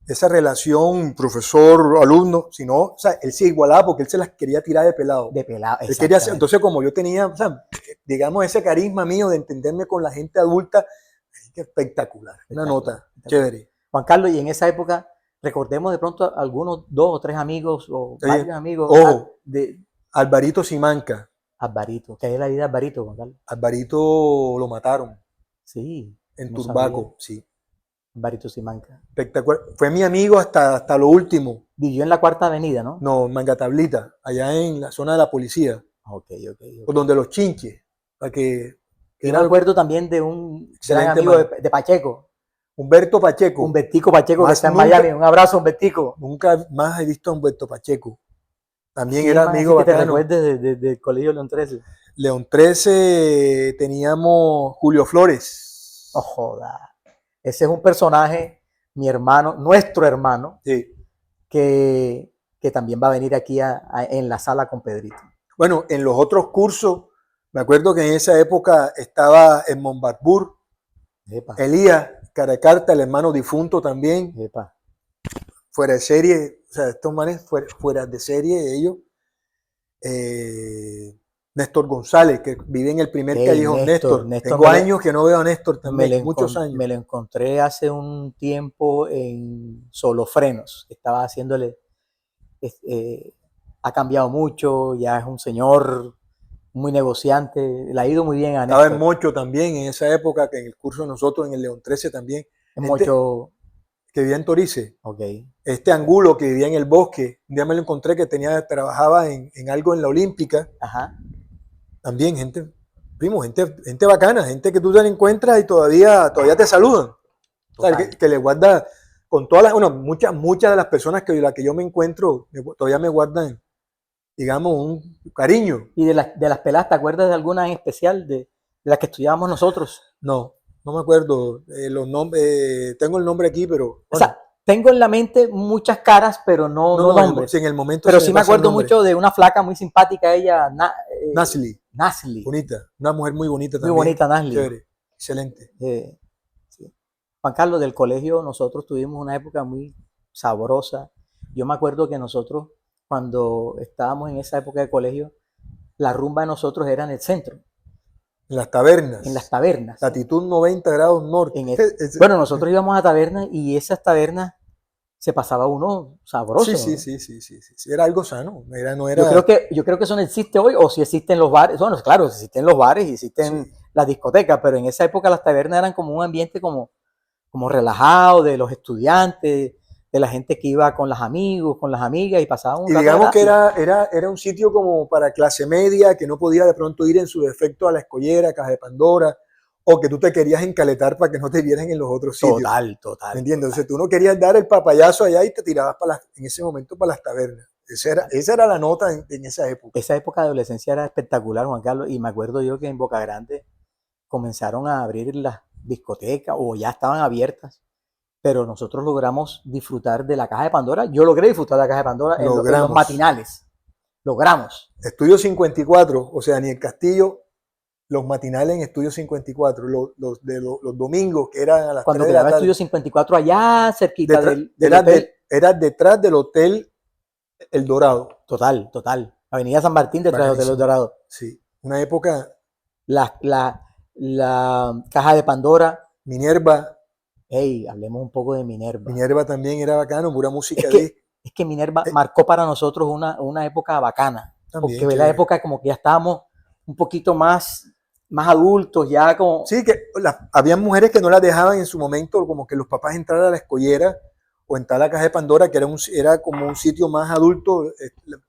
esa relación profesor-alumno, sino, o sea, él se igualaba porque él se las quería tirar de pelado. De pelado, él quería hacer, entonces como yo tenía, o sea, digamos, ese carisma mío de entenderme con la gente adulta, espectacular, una nota, chévere. Juan Carlos, y en esa época, recordemos de pronto algunos 2 o 3 amigos o varios amigos Alvarito Simanca. Alvarito. ¿Qué es la vida de Alvarito, Juan Carlos? Alvarito lo mataron Sí, en no Turbaco, sabía. sí. Alvarito Simanca. Espectacular. Fue mi amigo hasta lo último. Vivió en la Cuarta Avenida, ¿no? No, en Mangatablita, allá en la zona de la policía, Ok. por donde los chinches. Para que Yo me era acuerdo también de un gran excelente amigo man. de Pacheco, Humberto Pacheco. Humbertico Pacheco, que Más está en nunca, Miami. Un abrazo, Humbertico. nunca más he visto a Humberto Pacheco. También ¿Quién era más así amigo que te bacano. recuerdes del Colegio León 13? León 13 teníamos Julio Flores. No joda. Ese es un personaje, mi hermano, nuestro hermano, Sí. que también va a venir aquí en la sala con Pedrito. Bueno, en los otros cursos, me acuerdo que en esa época estaba en Montbarbur, Epa, Elías Caracarta, el hermano difunto también, epa. fuera de serie, o sea, estos manes fuera de serie ellos. Néstor González, que vive en el primer Hey, callejón. Néstor, Néstor tengo años que no veo a Néstor me también, muchos años. me lo encontré hace un tiempo en Solofrenos. Estaba haciéndole, ha cambiado mucho, ya es un señor muy negociante, le ha ido muy bien a Estaba en Néstor. Mocho también en esa época, que en el curso de nosotros, en el León 13 también. Es Gente mucho, que vivía en Torice. ok. Este Angulo que vivía en el bosque, un día me lo encontré que trabajaba en algo en la Olímpica. Ajá. También gente, primo, gente bacana, gente que tú te la encuentras y todavía te saludan. O sea, que le guarda con todas las, bueno, muchas de las personas que yo me encuentro todavía me guardan, digamos, un cariño. ¿Y de las peladas, te acuerdas de alguna en especial de las que estudiábamos nosotros? No me acuerdo los nombres, tengo el nombre aquí, pero O sea, tengo en la mente muchas caras, pero no nombres. en el momento Pero se sí me me pasa el acuerdo nombre. mucho de una flaca muy simpática, ella, Nasli, Nasli. bonita, una mujer muy bonita Muy también. bonita, Nasli. Chévere, excelente. Sí. Juan Carlos, del colegio nosotros tuvimos una época muy sabrosa. Yo me acuerdo que nosotros, cuando estábamos en esa época de colegio, la rumba de nosotros era en el centro, En las tabernas. en las tabernas. Latitud 90 grados norte. Bueno, nosotros íbamos a tabernas y esas tabernas se pasaba uno sabroso. Sí. Era algo sano. No era... Yo creo que eso no existe hoy, o si existen los bares. Bueno, claro, existen los bares y existen las discotecas, pero en esa época las tabernas eran como un ambiente como relajado, de los estudiantes, de la gente que iba con los amigos, con las amigas y pasaban un Y rato digamos que agradable. era un sitio como para clase media, que no podía de pronto ir en su defecto a la Escollera, Caja de Pandora, o que tú te querías encaletar para que no te vieran en los otros sitios. Total. ¿Me entiendes? Entonces tú no querías dar el papayazo allá y te tirabas en ese momento para las tabernas. Esa era la nota en esa época. Esa época de adolescencia era espectacular, Juan Carlos, y me acuerdo yo que en Boca Grande comenzaron a abrir las discotecas o ya estaban abiertas, pero nosotros logramos disfrutar de la Caja de Pandora. Yo logré disfrutar de la Caja de Pandora en los matinales. Logramos. Estudio 54, o sea, ni el Castillo, los matinales en Estudio 54, los domingos que eran a las cuando 3 de la tarde. Estudio 54 allá cerquita del hotel. Era detrás del Hotel El Dorado. Total. Avenida San Martín detrás del Hotel El Dorado. Sí, una época. La Caja de Pandora. Minerva. Hey, hablemos un poco de Minerva. Minerva también era bacano, pura música. Es que Minerva marcó para nosotros una época bacana. También, porque la época como que ya estábamos un poquito más adultos, ya como... Sí, que había mujeres que no las dejaban en su momento, como que los papás entraran a la Escollera o entrar a la Caja de Pandora, que era como un sitio más adulto.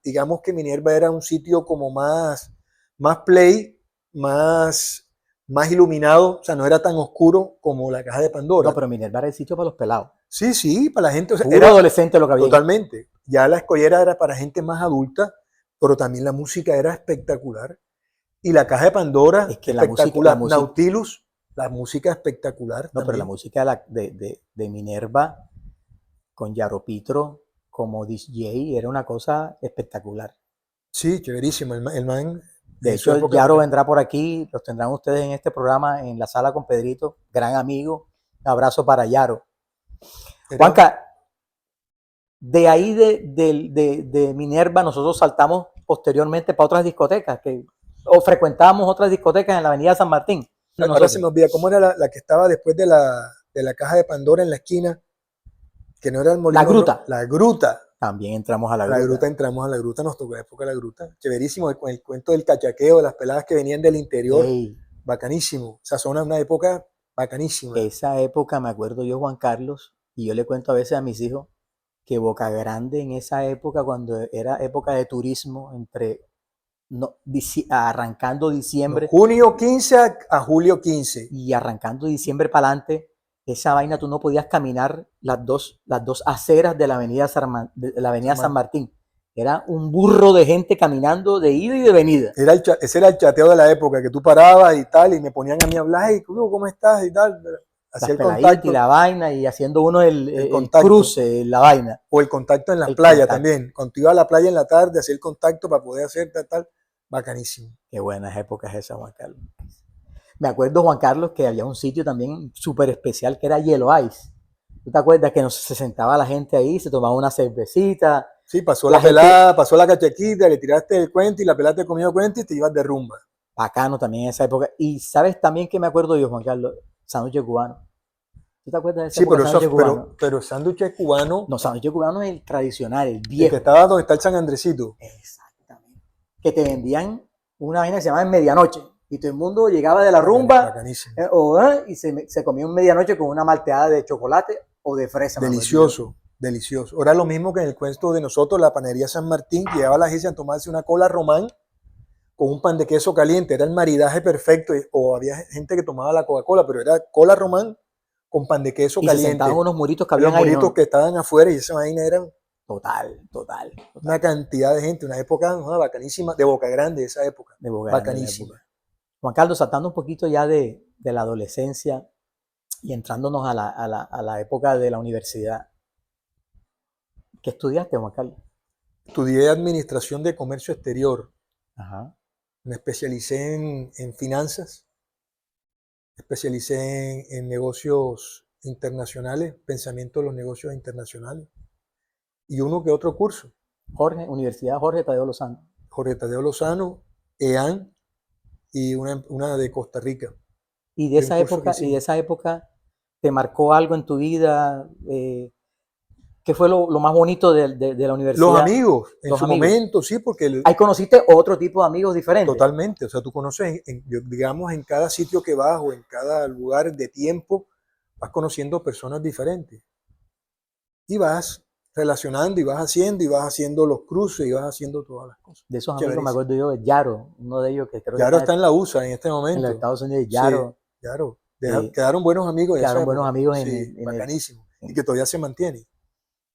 Digamos que Minerva era un sitio como más play, más iluminado, o sea, no era tan oscuro como la Caja de Pandora. No, pero Minerva era el sitio para los pelados. Sí, para la gente. O sea, era adolescente lo que había. Totalmente. Ya la Escollera era para gente más adulta, pero también la música era espectacular. Y la Caja de Pandora, es que espectacular. Nautilus, la música espectacular. No, también. Pero la música de Minerva con Yaropitro como DJ era una cosa espectacular. Sí, chéverísimo. El man. De hecho, Yaro vendrá por aquí, los tendrán ustedes en este programa, en la sala con Pedrito, gran amigo. Un abrazo para Yaro. Juanca, de ahí de Minerva nosotros saltamos posteriormente para otras discotecas, o frecuentábamos otras discotecas en la avenida San Martín. Ahora se me olvida, ¿cómo era la que estaba después de la Caja de Pandora en la esquina? Que no era el molino. La Gruta. La Gruta. También entramos a la A la gruta. gruta entramos a la gruta, nos tocó la época de la gruta. Chéverísimo, con el cuento del cachaqueo, de las peladas que venían del interior. Ey, Bacanísimo. Esa zona es una época bacanísima. esa época me acuerdo yo, Juan Carlos, y yo le cuento a veces a mis hijos que Boca Grande en esa época, cuando era época de turismo, arrancando No, diciembre junio 15 a julio 15. y arrancando diciembre para adelante, esa vaina tú no podías caminar las dos aceras de la avenida, de la avenida San Martín. Era un burro de gente caminando de ida y de venida. Ese era el chateo de la época, que tú parabas y tal, y me ponían a mí a hablar, hey, ¿cómo estás? Y tal. Hacía el contacto. Y la vaina, y haciendo uno el contacto. cruce, la vaina. O el contacto en las playas también. Cuando iba a la playa en la tarde, hacía el contacto para poder hacer tal. Bacanísimo. Qué buenas épocas esas, Juan Carlos. Me acuerdo, Juan Carlos, que había un sitio también súper especial que era Hielo Ice. ¿Tú te acuerdas que se sentaba la gente ahí, se tomaba una cervecita? Sí, pasó la pelada, pasó la cachaquita, le tiraste el cuento y la pelada te comió el cuento y te ibas de rumba. Bacano también en esa época. Y sabes también que me acuerdo yo, Juan Carlos, sándwich cubano. ¿Tú te acuerdas de esa época? Pero sándwich cubano. No, sándwich cubano es el tradicional, el viejo. El que estaba donde está el San Andresito. Exactamente. Que te vendían una vaina que se llamaba en medianoche. Y todo el mundo llegaba de la rumba y se comía en medianoche con una malteada de chocolate o de fresa. Delicioso, delicioso. Ahora lo mismo que en el cuento de nosotros, la panadería San Martín, que llevaba a la gente a tomarse una cola román con un pan de queso caliente. Era el maridaje perfecto. O había gente que tomaba la Coca-Cola, pero era cola román con pan de queso caliente. Se sentaban unos muritos que habían ahí. Los muritos que estaban afuera y esa vaina eran... Total. Una cantidad de gente, una época bacanísima, de Boca Grande, esa época. De Boca Grande, bacanísima. Juan Carlos, saltando un poquito ya de la adolescencia y entrándonos a la época de la universidad. ¿Qué estudiaste, Juan Carlos? Estudié Administración de Comercio Exterior. Ajá. Me especialicé en finanzas. Me especialicé en negocios internacionales, pensamiento de los negocios internacionales. Y uno que otro curso. Universidad Jorge Tadeo Lozano. Jorge Tadeo Lozano, EAN y una de Costa Rica. ¿Y de esa época te marcó algo en tu vida? ¿Qué fue lo más bonito de la universidad? Los amigos, en su momento, sí, porque... Ahí conociste otro tipo de amigos diferentes. Totalmente, o sea, tú conoces, digamos, en cada sitio que vas o en cada lugar de tiempo, vas conociendo personas diferentes. Y vas relacionando y vas haciendo los cruces y vas haciendo todas las cosas. De esos amigos me acuerdo yo de Yaro, uno de ellos que creo Yaro está en la USA en este momento. En los Estados Unidos, Yaro. Sí, Yaro. Quedaron buenos amigos. Quedaron buenos amigos bacanísimo. Y que todavía se mantiene.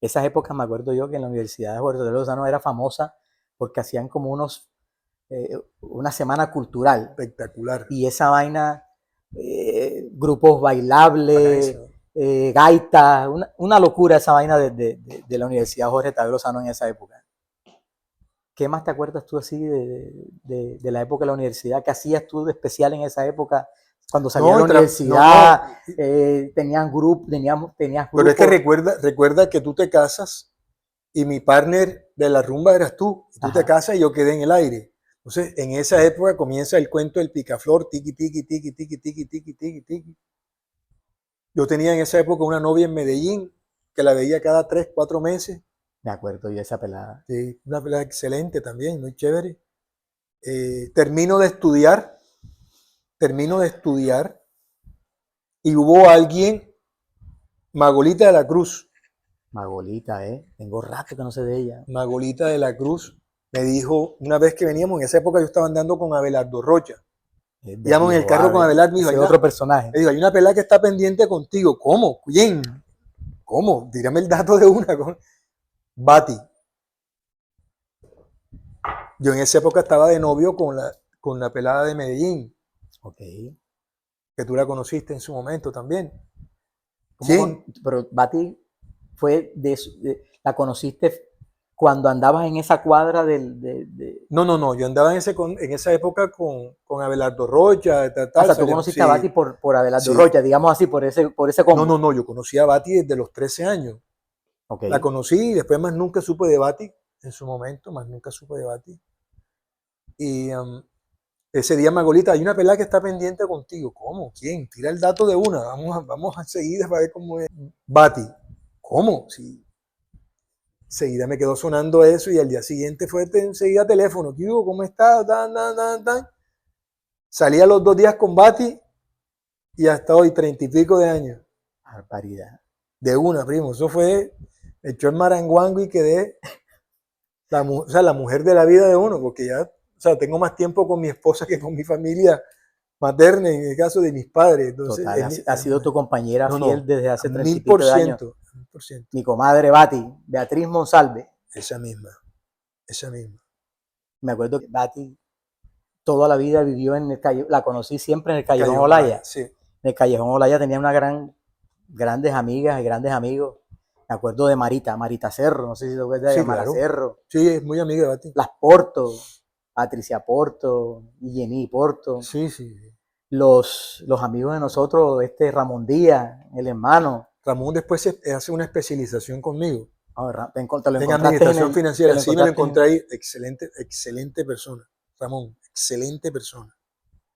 Esas épocas me acuerdo yo que en la Universidad de Jorge Tadeo Lozano era famosa porque hacían como una semana cultural. Espectacular. Y esa vaina, grupos bailables, gaitas, una locura esa vaina de la Universidad Jorge Tadeo Lozano en esa época. ¿Qué más te acuerdas tú así de la época de la universidad? ¿Qué hacías tú de especial en esa época? Cuando salías de la universidad, tenías grupos. Pero es que recuerda que tú te casas y mi partner de la rumba eras tú. Tú te casas y yo quedé en el aire. Entonces, en esa época comienza el cuento del picaflor, tiqui, tiqui, tiqui, tiqui, tiqui, tiqui, tiqui, tiqui. Yo tenía en esa época una novia en Medellín que la veía cada 3, 4 meses. Me acuerdo yo de esa pelada. Sí, una pelada excelente también, muy chévere. Termino de estudiar y hubo alguien, Magolita de la Cruz. Magolita, tengo rato que no sé de ella. Magolita de la Cruz me dijo, una vez que veníamos, en esa época yo estaba andando con Abelardo Rocha. Íbamos en el carro con Abelardo, me dijo, otro personaje. Me dijo, hay una pelada que está pendiente contigo. ¿Cómo? ¿Quién? ¿Cómo? Dígame el dato de una. Bati. Yo en esa época estaba de novio con la pelada de Medellín. Ok. Que tú la conociste en su momento también. ¿Quién? Pero Bati fue la conociste cuando andabas en esa cuadra No, yo andaba en esa época con Abelardo Rocha. O sea, tú conociste a Bati por Abelardo Rocha, digamos así, por ese combo. No, yo conocí a Bati desde los 13 años. Okay. La conocí y después más nunca supe de Bati en su momento, más nunca supe de Bati. Y ese día, Magolita, hay una pelada que está pendiente contigo. ¿Cómo? ¿Quién? Tira el dato de una. Vamos a seguir para ver cómo es. Bati. ¿Cómo? Sí. Enseguida me quedó sonando eso y al día siguiente fue enseguida teléfono. ¿Qué hubo? ¿Cómo estás? Tan, tan, tan, tan. Salí a los 2 días con Bati y hasta hoy, 30 y pico de años. Barbaridad. De una, primo. Eso fue, me echó el maranguango y quedé la mujer de la vida de uno, porque ya, o sea, tengo más tiempo con mi esposa que con mi familia materna, en el caso de mis padres. Entonces, Total, ha sido tu compañera no, fiel no, desde hace 30 y mil pico por de años. ciento, 1000%. Mi comadre Bati, Beatriz Monsalve. Esa misma, esa misma. Me acuerdo que Bati toda la vida vivió en el callejón, la conocí siempre en el Callejón Callejón Olaya. sí. En el Callejón Olaya tenía grandes amigas y grandes amigos. Me acuerdo de Marita Cerro, no sé si te acuerdas de Sí, Mara claro. Cerro. Sí, es muy amiga de Bati. Las Porto, Patricia Porto, Jenny Porto. Sí, sí. Los amigos de nosotros, Ramón Díaz, el hermano. Ramón después hace una especialización conmigo Te lo en encontraste administración financiera. Sí, me lo encontré en ahí. Excelente, excelente persona. Ramón, excelente persona.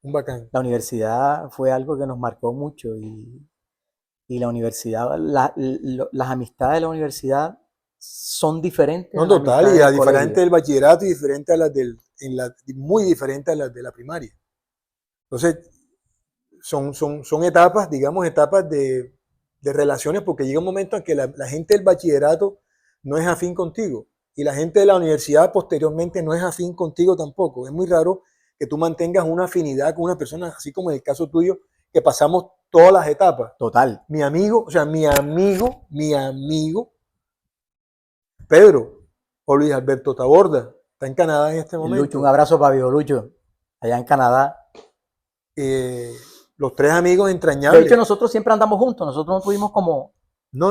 Un bacán. la universidad fue algo que nos marcó mucho y la universidad, las amistades de la universidad son diferentes No, a las total, y amistades a del diferente colegio. del bachillerato y diferente a las muy diferente a las de la primaria. Entonces, son etapas, digamos, etapas de relaciones, porque llega un momento en que la gente del bachillerato no es afín contigo y la gente de la universidad posteriormente no es afín contigo tampoco. Es muy raro que tú mantengas una afinidad con una persona, así como en el caso tuyo, que pasamos todas las etapas. Total. Mi amigo, Pedro, o Luis Alberto Taborda, está en Canadá en este momento. Lucho, un abrazo para Viejo Lucho, allá en Canadá. Los 3 amigos entrañables. De hecho, nosotros siempre andamos juntos, nosotros no tuvimos como... No.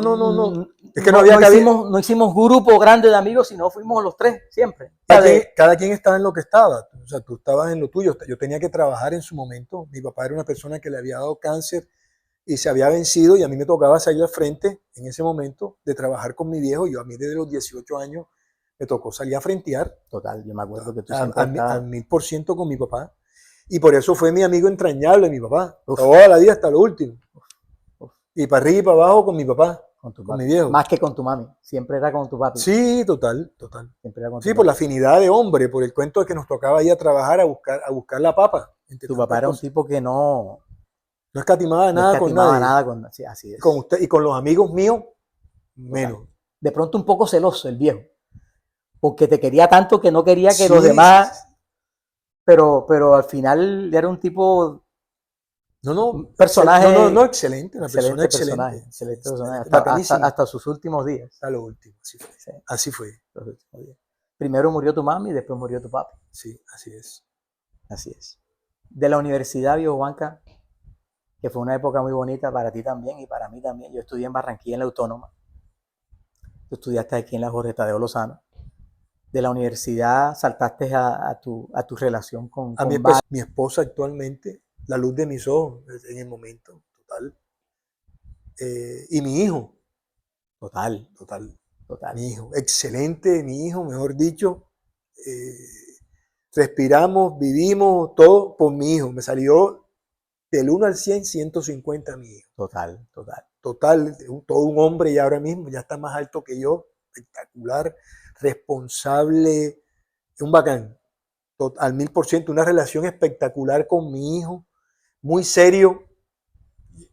Es que no había no hicimos grupo grande de amigos, sino fuimos los 3 siempre. Cada quien estaba en lo que estaba. O sea, tú estabas en lo tuyo. Yo tenía que trabajar en su momento. Mi papá era una persona que le había dado cáncer y se había vencido y a mí me tocaba salir al frente en ese momento de trabajar con mi viejo. A mí desde los 18 años me tocó salir a frentear. Total, yo me acuerdo que tú siempre al 1000% con mi papá. Y por eso fue mi amigo entrañable, mi papá. Toda la vida hasta lo último. Y para arriba y para abajo con mi papá, con mi viejo. Más que con tu mami, siempre era con tu papi. Sí, total. Siempre era con sí, por la afinidad de hombre, por el cuento de que nos tocaba ir a trabajar a buscar la papa. Tu papá era un tipo que no escatimaba nada con nadie. Sí, así es. Con usted y con los amigos míos, menos. De pronto un poco celoso el viejo, porque te quería tanto que no quería que los demás... Pero al final era un tipo... personaje. Excelente, una persona excelente. Excelente personaje, hasta sus últimos días. Hasta lo último, así fue. Sí. Así fue. Los últimos días. Primero murió tu mami y después murió tu papi. Sí, así es. Así es. De la Universidad Viejo Banca, que fue una época muy bonita para ti también y para mí también. Yo estudié en Barranquilla, en la Autónoma. Tú estudiaste aquí en la Jorge Tadeo Lozano. De la universidad saltaste a tu relación con mi esposa actualmente, la luz de mis ojos en el momento, total. Y mi hijo. Total. Mi hijo, excelente, mi hijo, mejor dicho. Respiramos, vivimos, todo por mi hijo. Me salió del 1 al 100, 150 mi hijo. Total. Todo un hombre y ahora mismo ya está más alto que yo, espectacular, responsable, un bacán, al 1000%, una relación espectacular con mi hijo, muy serio.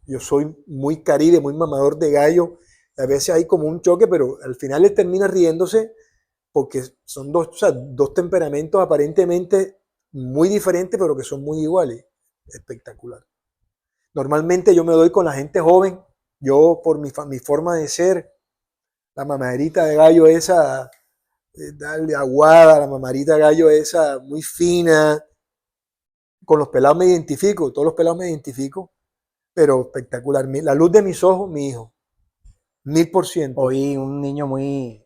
Yo soy muy caribe, muy mamador de gallo. A veces hay como un choque, pero al final él termina riéndose porque son dos temperamentos aparentemente muy diferentes, pero que son muy iguales. Espectacular. Normalmente yo me doy con la gente joven, yo por mi forma de ser, la mamadrita de gallo esa, darle aguada, la mamadrita de gallo esa muy fina. Con los pelados me identifico, todos los pelados me identifico, pero espectacular. La luz de mis ojos, mi hijo. 1000%. Hoy un niño muy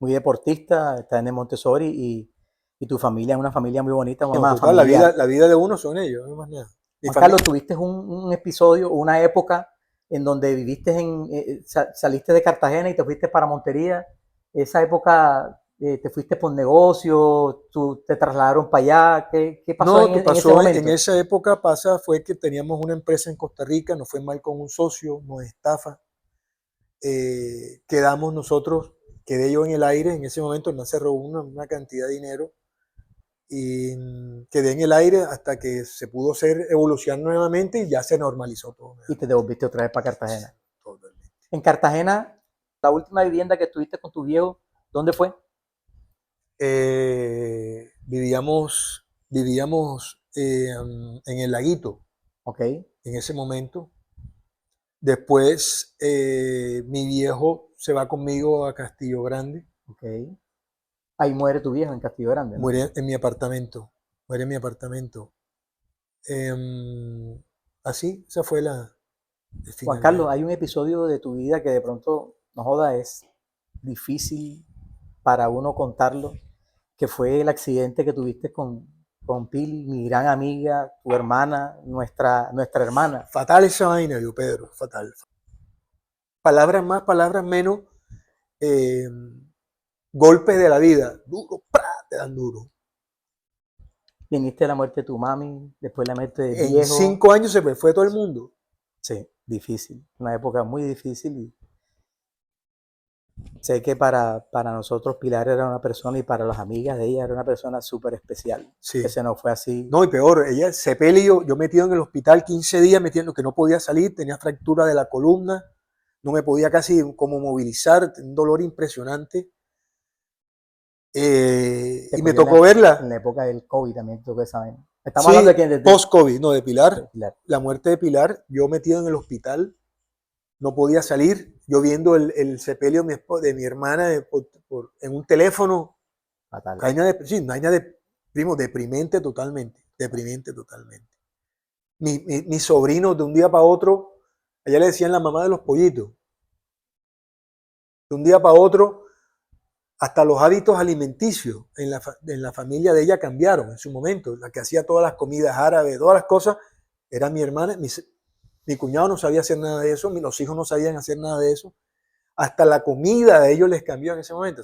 deportista, está en el Montessori y tu familia es una familia muy bonita. La vida de uno son ellos, no más nada. Juan Carlos, tuviste un episodio, una época en donde viviste saliste de Cartagena y te fuiste para Montería. Esa época te fuiste por negocio, te trasladaron para allá. ¿Qué pasó en ese momento? En esa época fue que teníamos una empresa en Costa Rica, nos fue mal con un socio, nos estafa. Quedamos nosotros quedé yo en el aire. En ese momento el man se robó una cantidad de dinero y quedé en el aire hasta que se pudo evolucionar nuevamente y ya se normalizó todo. Y te devolviste otra vez para Cartagena. Totalmente. En Cartagena, la última vivienda que tuviste con tu viejo, ¿dónde fue? Vivíamos en el Laguito Ok, en ese momento. Después mi viejo se va conmigo a Castillo Grande, ok. Ahí muere tu viejo en Castillo Grande, ¿no? muere en mi apartamento, muere en mi apartamento. Así, esa fue el Juan final de Carlos, él. hay un episodio de tu vida que de pronto, no joda, es difícil para uno contarlo, que fue el accidente que tuviste con Pili, mi gran amiga, tu hermana, nuestra hermana. Fatal esa vaina, yo, Pedro, fatal. Palabras más, palabras menos, eh, golpes de la vida, duro, ¡pra! Te dan duro. Viniste de la muerte de tu mami, después la muerte de En viejo. 5 años se me fue todo el mundo. Sí, difícil, una época muy difícil y sé que para nosotros Pilar era una persona y para las amigas de ella era una persona súper especial, Sí. que se nos fue así. No, y peor, ella se peleó, yo metido en el hospital 15 días, metiendo que no podía salir, tenía fractura de la columna, no me podía casi como movilizar, un dolor impresionante. Y me tocó En verla. la época del COVID también tocó esa vaina. Estamos Sí, hablando de quién, post-COVID, no, de Pilar, de Pilar. la muerte de Pilar, yo metido en el hospital, no podía salir, yo viendo el sepelio de mi hermana en un teléfono, Fatal. vaina de, primo, deprimente totalmente, deprimente totalmente. Mis sobrinos de un día para otro, ella le decían la mamá de los pollitos, de un día para otro, hasta los hábitos alimenticios en la familia de ella cambiaron en su momento. La que hacía todas las comidas árabes, todas las cosas, era mi hermana. Mi cuñado no sabía hacer nada de eso, los hijos no sabían hacer nada de eso. Hasta la comida de ellos les cambió en ese momento.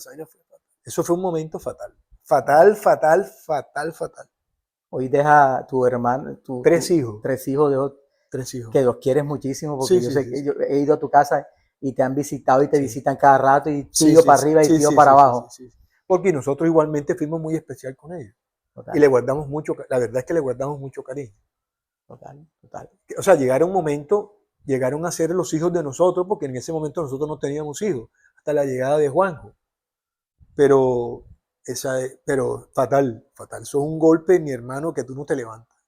Eso fue un momento fatal. Fatal, fatal, fatal, fatal. Hoy deja tu hermano, 3 hijos. 3 hijos, 3 hijos. que los quieres muchísimo, porque Sí, yo sí, sé sí, que sí. yo he ido a tu casa y te han visitado y te Sí. visitan cada rato y Sí, tío sí, para sí, arriba y sí, tío sí, para sí, abajo. sí, sí. Porque nosotros igualmente fuimos muy especial con ellos. Total, Y le guardamos mucho, la verdad es que le guardamos mucho cariño. total, total. O sea, llegaron a ser los hijos de nosotros, porque en ese momento nosotros no teníamos hijos, hasta la llegada de Juanjo. Pero, pero fatal, fatal. Eso es un golpe, mi hermano, que tú no te levantas.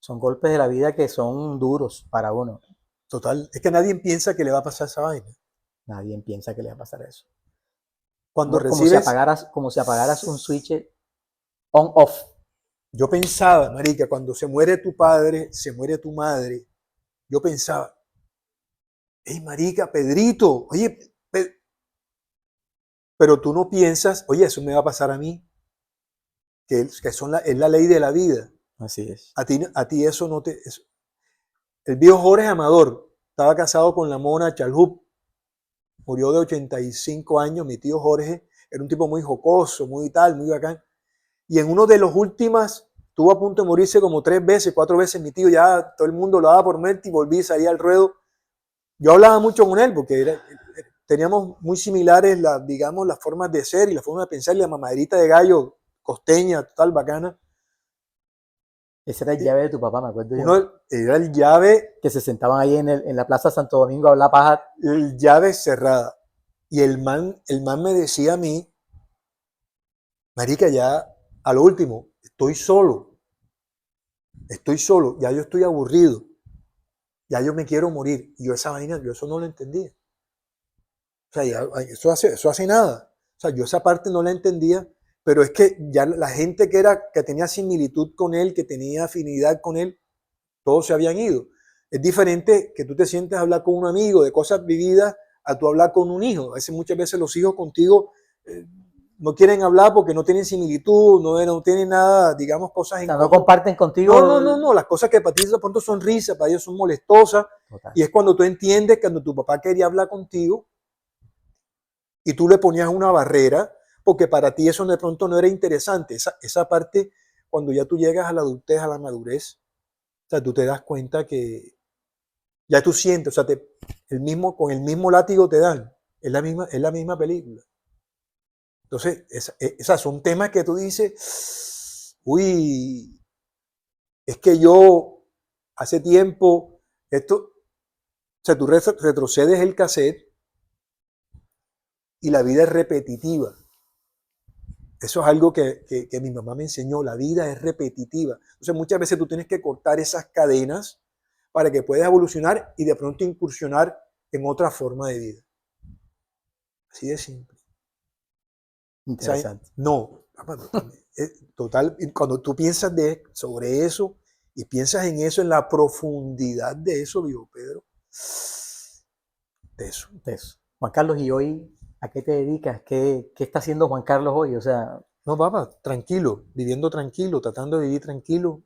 Son golpes de la vida que son duros para uno. Total. Es que nadie piensa que le va a pasar esa vaina. Nadie piensa que le va a pasar eso. Cuando Como si apagaras un switch on-off. Yo pensaba, marica, cuando se muere tu padre, se muere tu madre, yo pensaba, hey, marica, Pedrito, oye, pero tú no piensas, oye, eso me va a pasar a mí, es la ley de la vida. Así es. A ti eso no te... El viejo Jorge Amador estaba casado con la Mona Chalhup, murió de 85 años, mi tío Jorge era un tipo muy jocoso, muy tal, muy bacán. Y en uno de los últimos, estuvo a punto de morirse como 3 veces, 4 veces, mi tío ya todo el mundo lo daba por muerto y volví a salir al ruedo. Yo hablaba mucho con él porque teníamos muy similares, digamos, las formas de ser y la forma de pensar, y la mamaderita de gallo costeña, total bacana. Ese era el llave de tu papá, me acuerdo yo. Uno era el llave, Que se sentaban ahí en la Plaza Santo Domingo a hablar paja. el llave cerrada. Y el man me decía a mí, marica, ya a lo último, estoy solo, ya yo estoy aburrido, ya yo me quiero morir. Y yo esa vaina, yo eso no lo entendía. O sea, eso hace nada. O sea, yo esa parte no la entendía, pero es que ya la gente que tenía similitud con él, que tenía afinidad con él, todos se habían ido. Es diferente que tú te sientes a hablar con un amigo de cosas vividas a tú hablar con un hijo. Muchas veces los hijos contigo no quieren hablar porque no tienen similitud, no tienen nada, digamos, cosas en O sea, común. no comparten contigo. No. Las cosas que para ti de pronto son risas, para ellos son molestosas. Total. Y es cuando tú entiendes que cuando tu papá quería hablar contigo y tú le ponías una barrera, porque para ti eso de pronto no era interesante. Esa parte, cuando ya tú llegas a la adultez, a la madurez, o sea, tú te das cuenta que ya tú sientes, o sea, con el mismo látigo te dan. Es la misma película. Entonces, esas son temas que tú dices, uy, es que yo hace tiempo, o sea, tú retrocedes el cassette y la vida es repetitiva. Eso es algo que mi mamá me enseñó, la vida es repetitiva. Entonces muchas veces tú tienes que cortar esas cadenas para que puedas evolucionar y de pronto incursionar en otra forma de vida. Así de simple. Interesante. No, total, cuando tú piensas sobre eso y piensas en eso, en la profundidad de eso, vivo Pedro, de eso. Juan Carlos, ¿y hoy a qué te dedicas? ¿Qué está haciendo Juan Carlos hoy? O sea, no, papá, tranquilo, viviendo tranquilo, tratando de vivir tranquilo,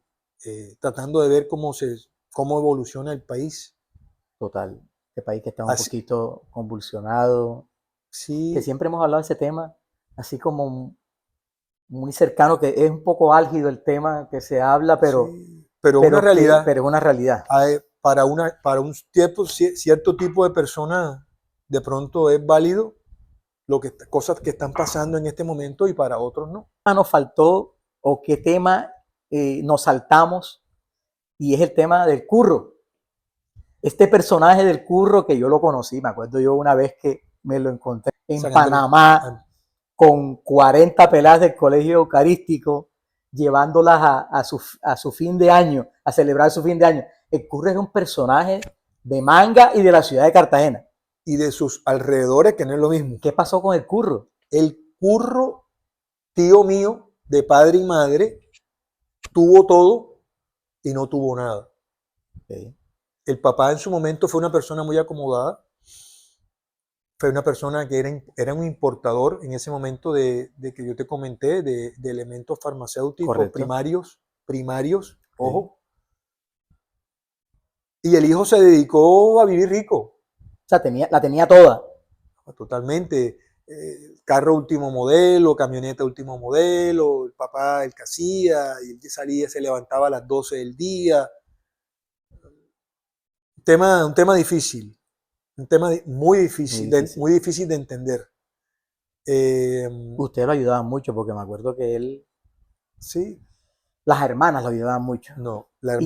tratando de ver cómo evoluciona el país. total, este país que está un poquito convulsionado, que siempre hemos hablado de ese tema, así como muy cercano, que es un poco álgido el tema que se habla, pero una realidad. Pero es una realidad. Para un cierto tipo de personas, de pronto es válido cosas que están pasando en este momento y para otros no. Nos faltó o qué tema nos saltamos y es el tema del curro. Este personaje del curro que yo lo conocí, me acuerdo yo una vez que me lo encontré en Panamá con 40 peladas del colegio eucarístico llevándolas a su fin de año, a celebrar su fin de año. El curro era un personaje de Manga y de la ciudad de Cartagena. Y de sus alrededores, que no es lo mismo. ¿Qué pasó con el curro? El curro, tío mío, de padre y madre, tuvo todo y no tuvo nada. Okay. El papá en su momento fue una persona muy acomodada, fue una persona que era un importador en ese momento de que yo te comenté, de elementos farmacéuticos. Correcto. primarios, okay. Ojo. Y el hijo se dedicó a vivir rico. O sea, la tenía toda. Totalmente. Carro último modelo, camioneta último modelo, el papá el que hacía, y él salía, se levantaba a las 12 del día. Un tema difícil, un tema muy difícil de entender. Usted lo ayudaba mucho porque me acuerdo que él... Sí. Las hermanas lo ayudaban mucho. No, la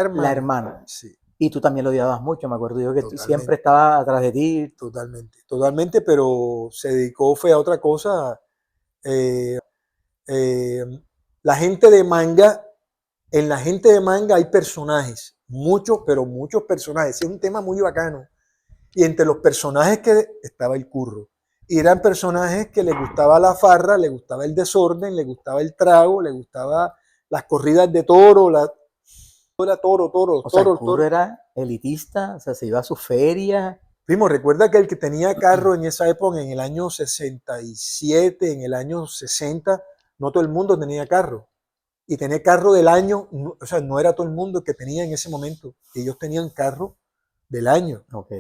hermana. Sí. Y tú también lo ayudabas mucho, me acuerdo yo que tú siempre estabas atrás de ti. Totalmente, pero se dedicó, fue a otra cosa. La gente de Manga, en la gente de Manga hay personajes, muchos, pero muchos personajes. Es un tema muy bacano. Y entre los personajes que estaba el curro. Y eran personajes que les gustaba la farra, les gustaba el desorden, les gustaba el trago, les gustaba las corridas de toro, era toro. O sea, el curro era elitista, o sea, se iba a su feria. Primo, recuerda que el que tenía carro en esa época, en el año 67, en el año 60, no todo el mundo tenía carro. Y tener carro del año, o sea, no era todo el mundo que tenía en ese momento. Ellos tenían carro del año. Ok.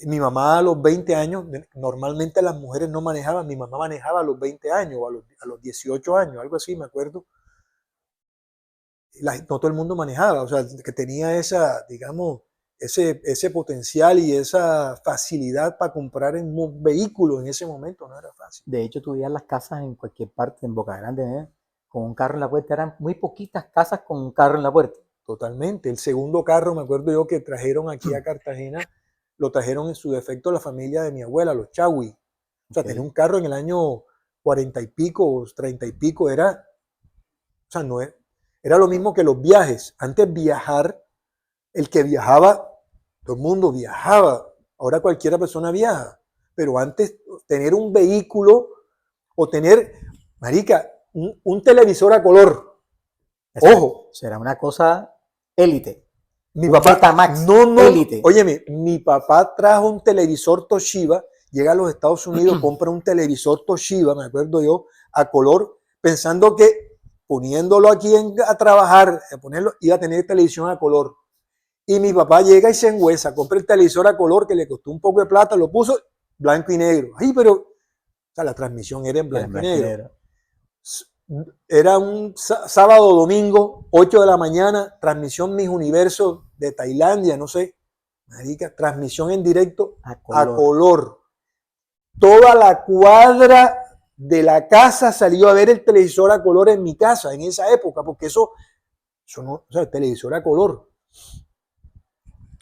Mi mamá a los 20 años, normalmente las mujeres no manejaban, mi mamá manejaba a los 20 años o a los 18 años, algo así, me acuerdo. No todo el mundo manejaba, o sea, que tenía esa, digamos, ese potencial y esa facilidad para comprar un vehículo en ese momento, no era fácil. De hecho, tú veías las casas en cualquier parte, en Boca Grande, con un carro en la puerta, eran muy poquitas casas con un carro en la puerta. Totalmente. El segundo carro, me acuerdo yo que trajeron aquí a Cartagena, lo trajeron en su defecto la familia de mi abuela, los Chagui. O sea, tenía un carro en el año 40 y pico, 30 y pico, era lo mismo que los viajes. Antes viajar, el que viajaba, todo el mundo viajaba. Ahora cualquiera persona viaja. Pero antes tener un vehículo o tener, marica, un televisor a color. Exacto. Ojo. Será una cosa élite. Mi papá, élite. Óyeme, mi papá trajo un televisor Toshiba, llega a los Estados Unidos, compra un televisor Toshiba, me acuerdo yo, a color, pensando que poniéndolo aquí a trabajar, iba a tener televisión a color. Y mi papá llega y se engüesa, compra el televisor a color que le costó un poco de plata, lo puso blanco y negro. Ay, pero, o sea, la transmisión era en blanco y negro. Era un sábado, domingo, 8 de la mañana, transmisión Miss Universo de Tailandia, no sé, marica, transmisión en directo a color. toda la cuadra de la casa salió a ver el televisor a color en mi casa, en esa época, porque eso no, o sea, el televisor a color.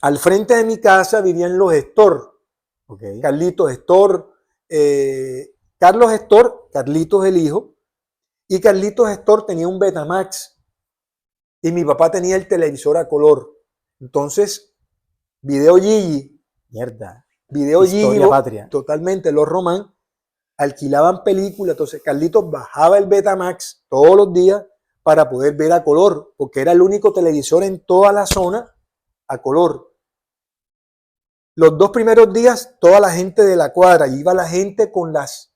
Al frente de mi casa vivían los Estor, Ok. Carlitos Estor, Carlos Estor, Carlitos el hijo, y Carlitos Estor tenía un Betamax y mi papá tenía el televisor a color. Entonces, Video Gigi, Mierda. Video Gigi, Historia patria. totalmente, los Román, alquilaban películas. Entonces, Carlitos bajaba el Betamax todos los días para poder ver a color, porque era el único televisor en toda la zona a color. Los 2 primeros días, toda la gente de la cuadra, iba la gente con las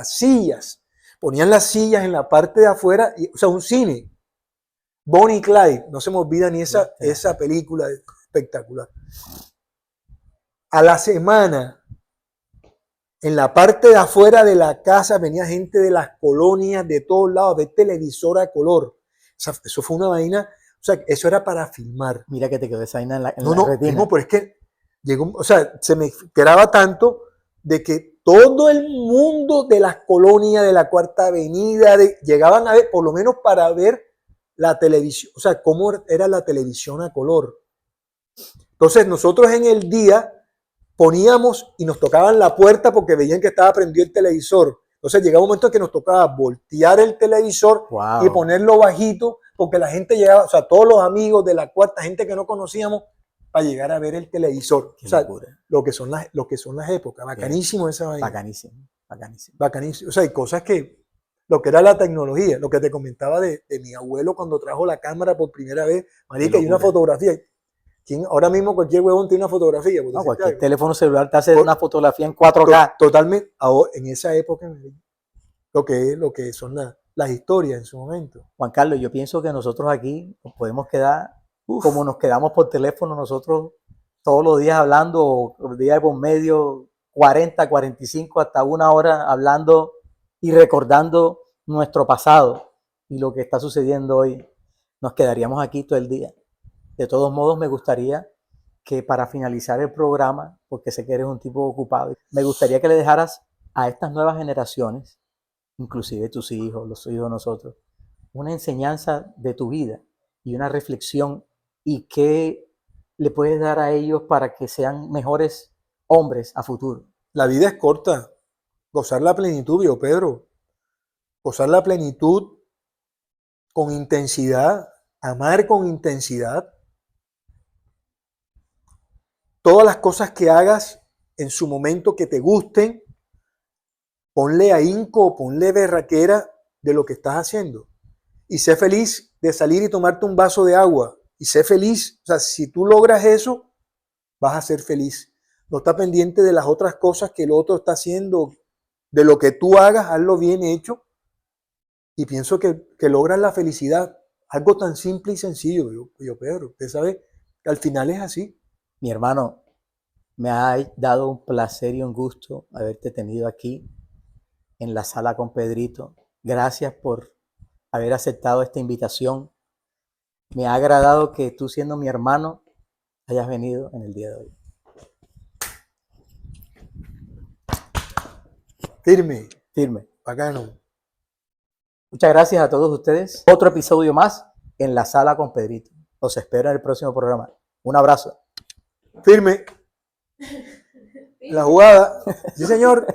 sillas, ponían las sillas en la parte de afuera, o sea, un cine. Bonnie y Clyde, no se me olvida ni esa película espectacular. A la semana, en la parte de afuera de la casa, venía gente de las colonias, de todos lados, de televisor a color. O sea, eso fue una vaina, o sea, eso era para filmar. Mira que te quedó esa vaina en la No, retina. primo, pero es que llegó, o sea, se me graba tanto de que todo el mundo de las colonias de la Cuarta Avenida llegaban a ver, por lo menos para ver la televisión, o sea, cómo era la televisión a color. Entonces nosotros en el día poníamos y nos tocaban la puerta porque veían que estaba prendido el televisor. Entonces llegaba un momento en que nos tocaba voltear el televisor y ponerlo bajito porque la gente llegaba, o sea, todos los amigos de la cuarta, gente que no conocíamos, para llegar a ver el televisor. Qué o sea, locura. lo que son las épocas. Bacanísimo esa vaina. Bacanísimo, bacanísimo. Bacanísimo. O sea, hay cosas que, lo que era la tecnología, lo que te comentaba de mi abuelo cuando trajo la cámara por primera vez, marica, hay una fotografía. Ahora mismo cualquier huevón tiene una fotografía. No, cualquier teléfono celular te hace una fotografía en 4K. Totalmente. Ahora, en esa época, lo que son las historias en su momento. Juan Carlos, yo pienso que nosotros aquí nos podemos quedar como nos quedamos por teléfono nosotros todos los días hablando, los días por medio, 40, 45, hasta 1 hora hablando y recordando nuestro pasado y lo que está sucediendo hoy. Nos quedaríamos aquí todo el día. De todos modos, me gustaría que para finalizar el programa, porque sé que eres un tipo ocupado, me gustaría que le dejaras a estas nuevas generaciones, inclusive tus hijos, los hijos de nosotros, una enseñanza de tu vida y una reflexión y qué le puedes dar a ellos para que sean mejores hombres a futuro. La vida es corta. Gozar la plenitud, viejo Pedro. Gozar la plenitud con intensidad, amar con intensidad. Todas las cosas que hagas en su momento que te gusten, ponle ahínco, ponle berraquera de lo que estás haciendo. Y sé feliz de salir y tomarte un vaso de agua. Y sé feliz. O sea, si tú logras eso, vas a ser feliz. No está pendiente de las otras cosas que el otro está haciendo. De lo que tú hagas, hazlo bien hecho. Y pienso que logras la felicidad. Algo tan simple y sencillo, yo Pedro. Usted sabe que al final es así. Mi hermano, me ha dado un placer y un gusto haberte tenido aquí en la sala con Pedrito. Gracias por haber aceptado esta invitación. Me ha agradado que tú, siendo mi hermano, hayas venido en el día de hoy. Firme. Firme. Bacano. Muchas gracias a todos ustedes. Otro episodio más en la sala con Pedrito. Los espero en el próximo programa. Un abrazo. Firme. La jugada. Sí, señor.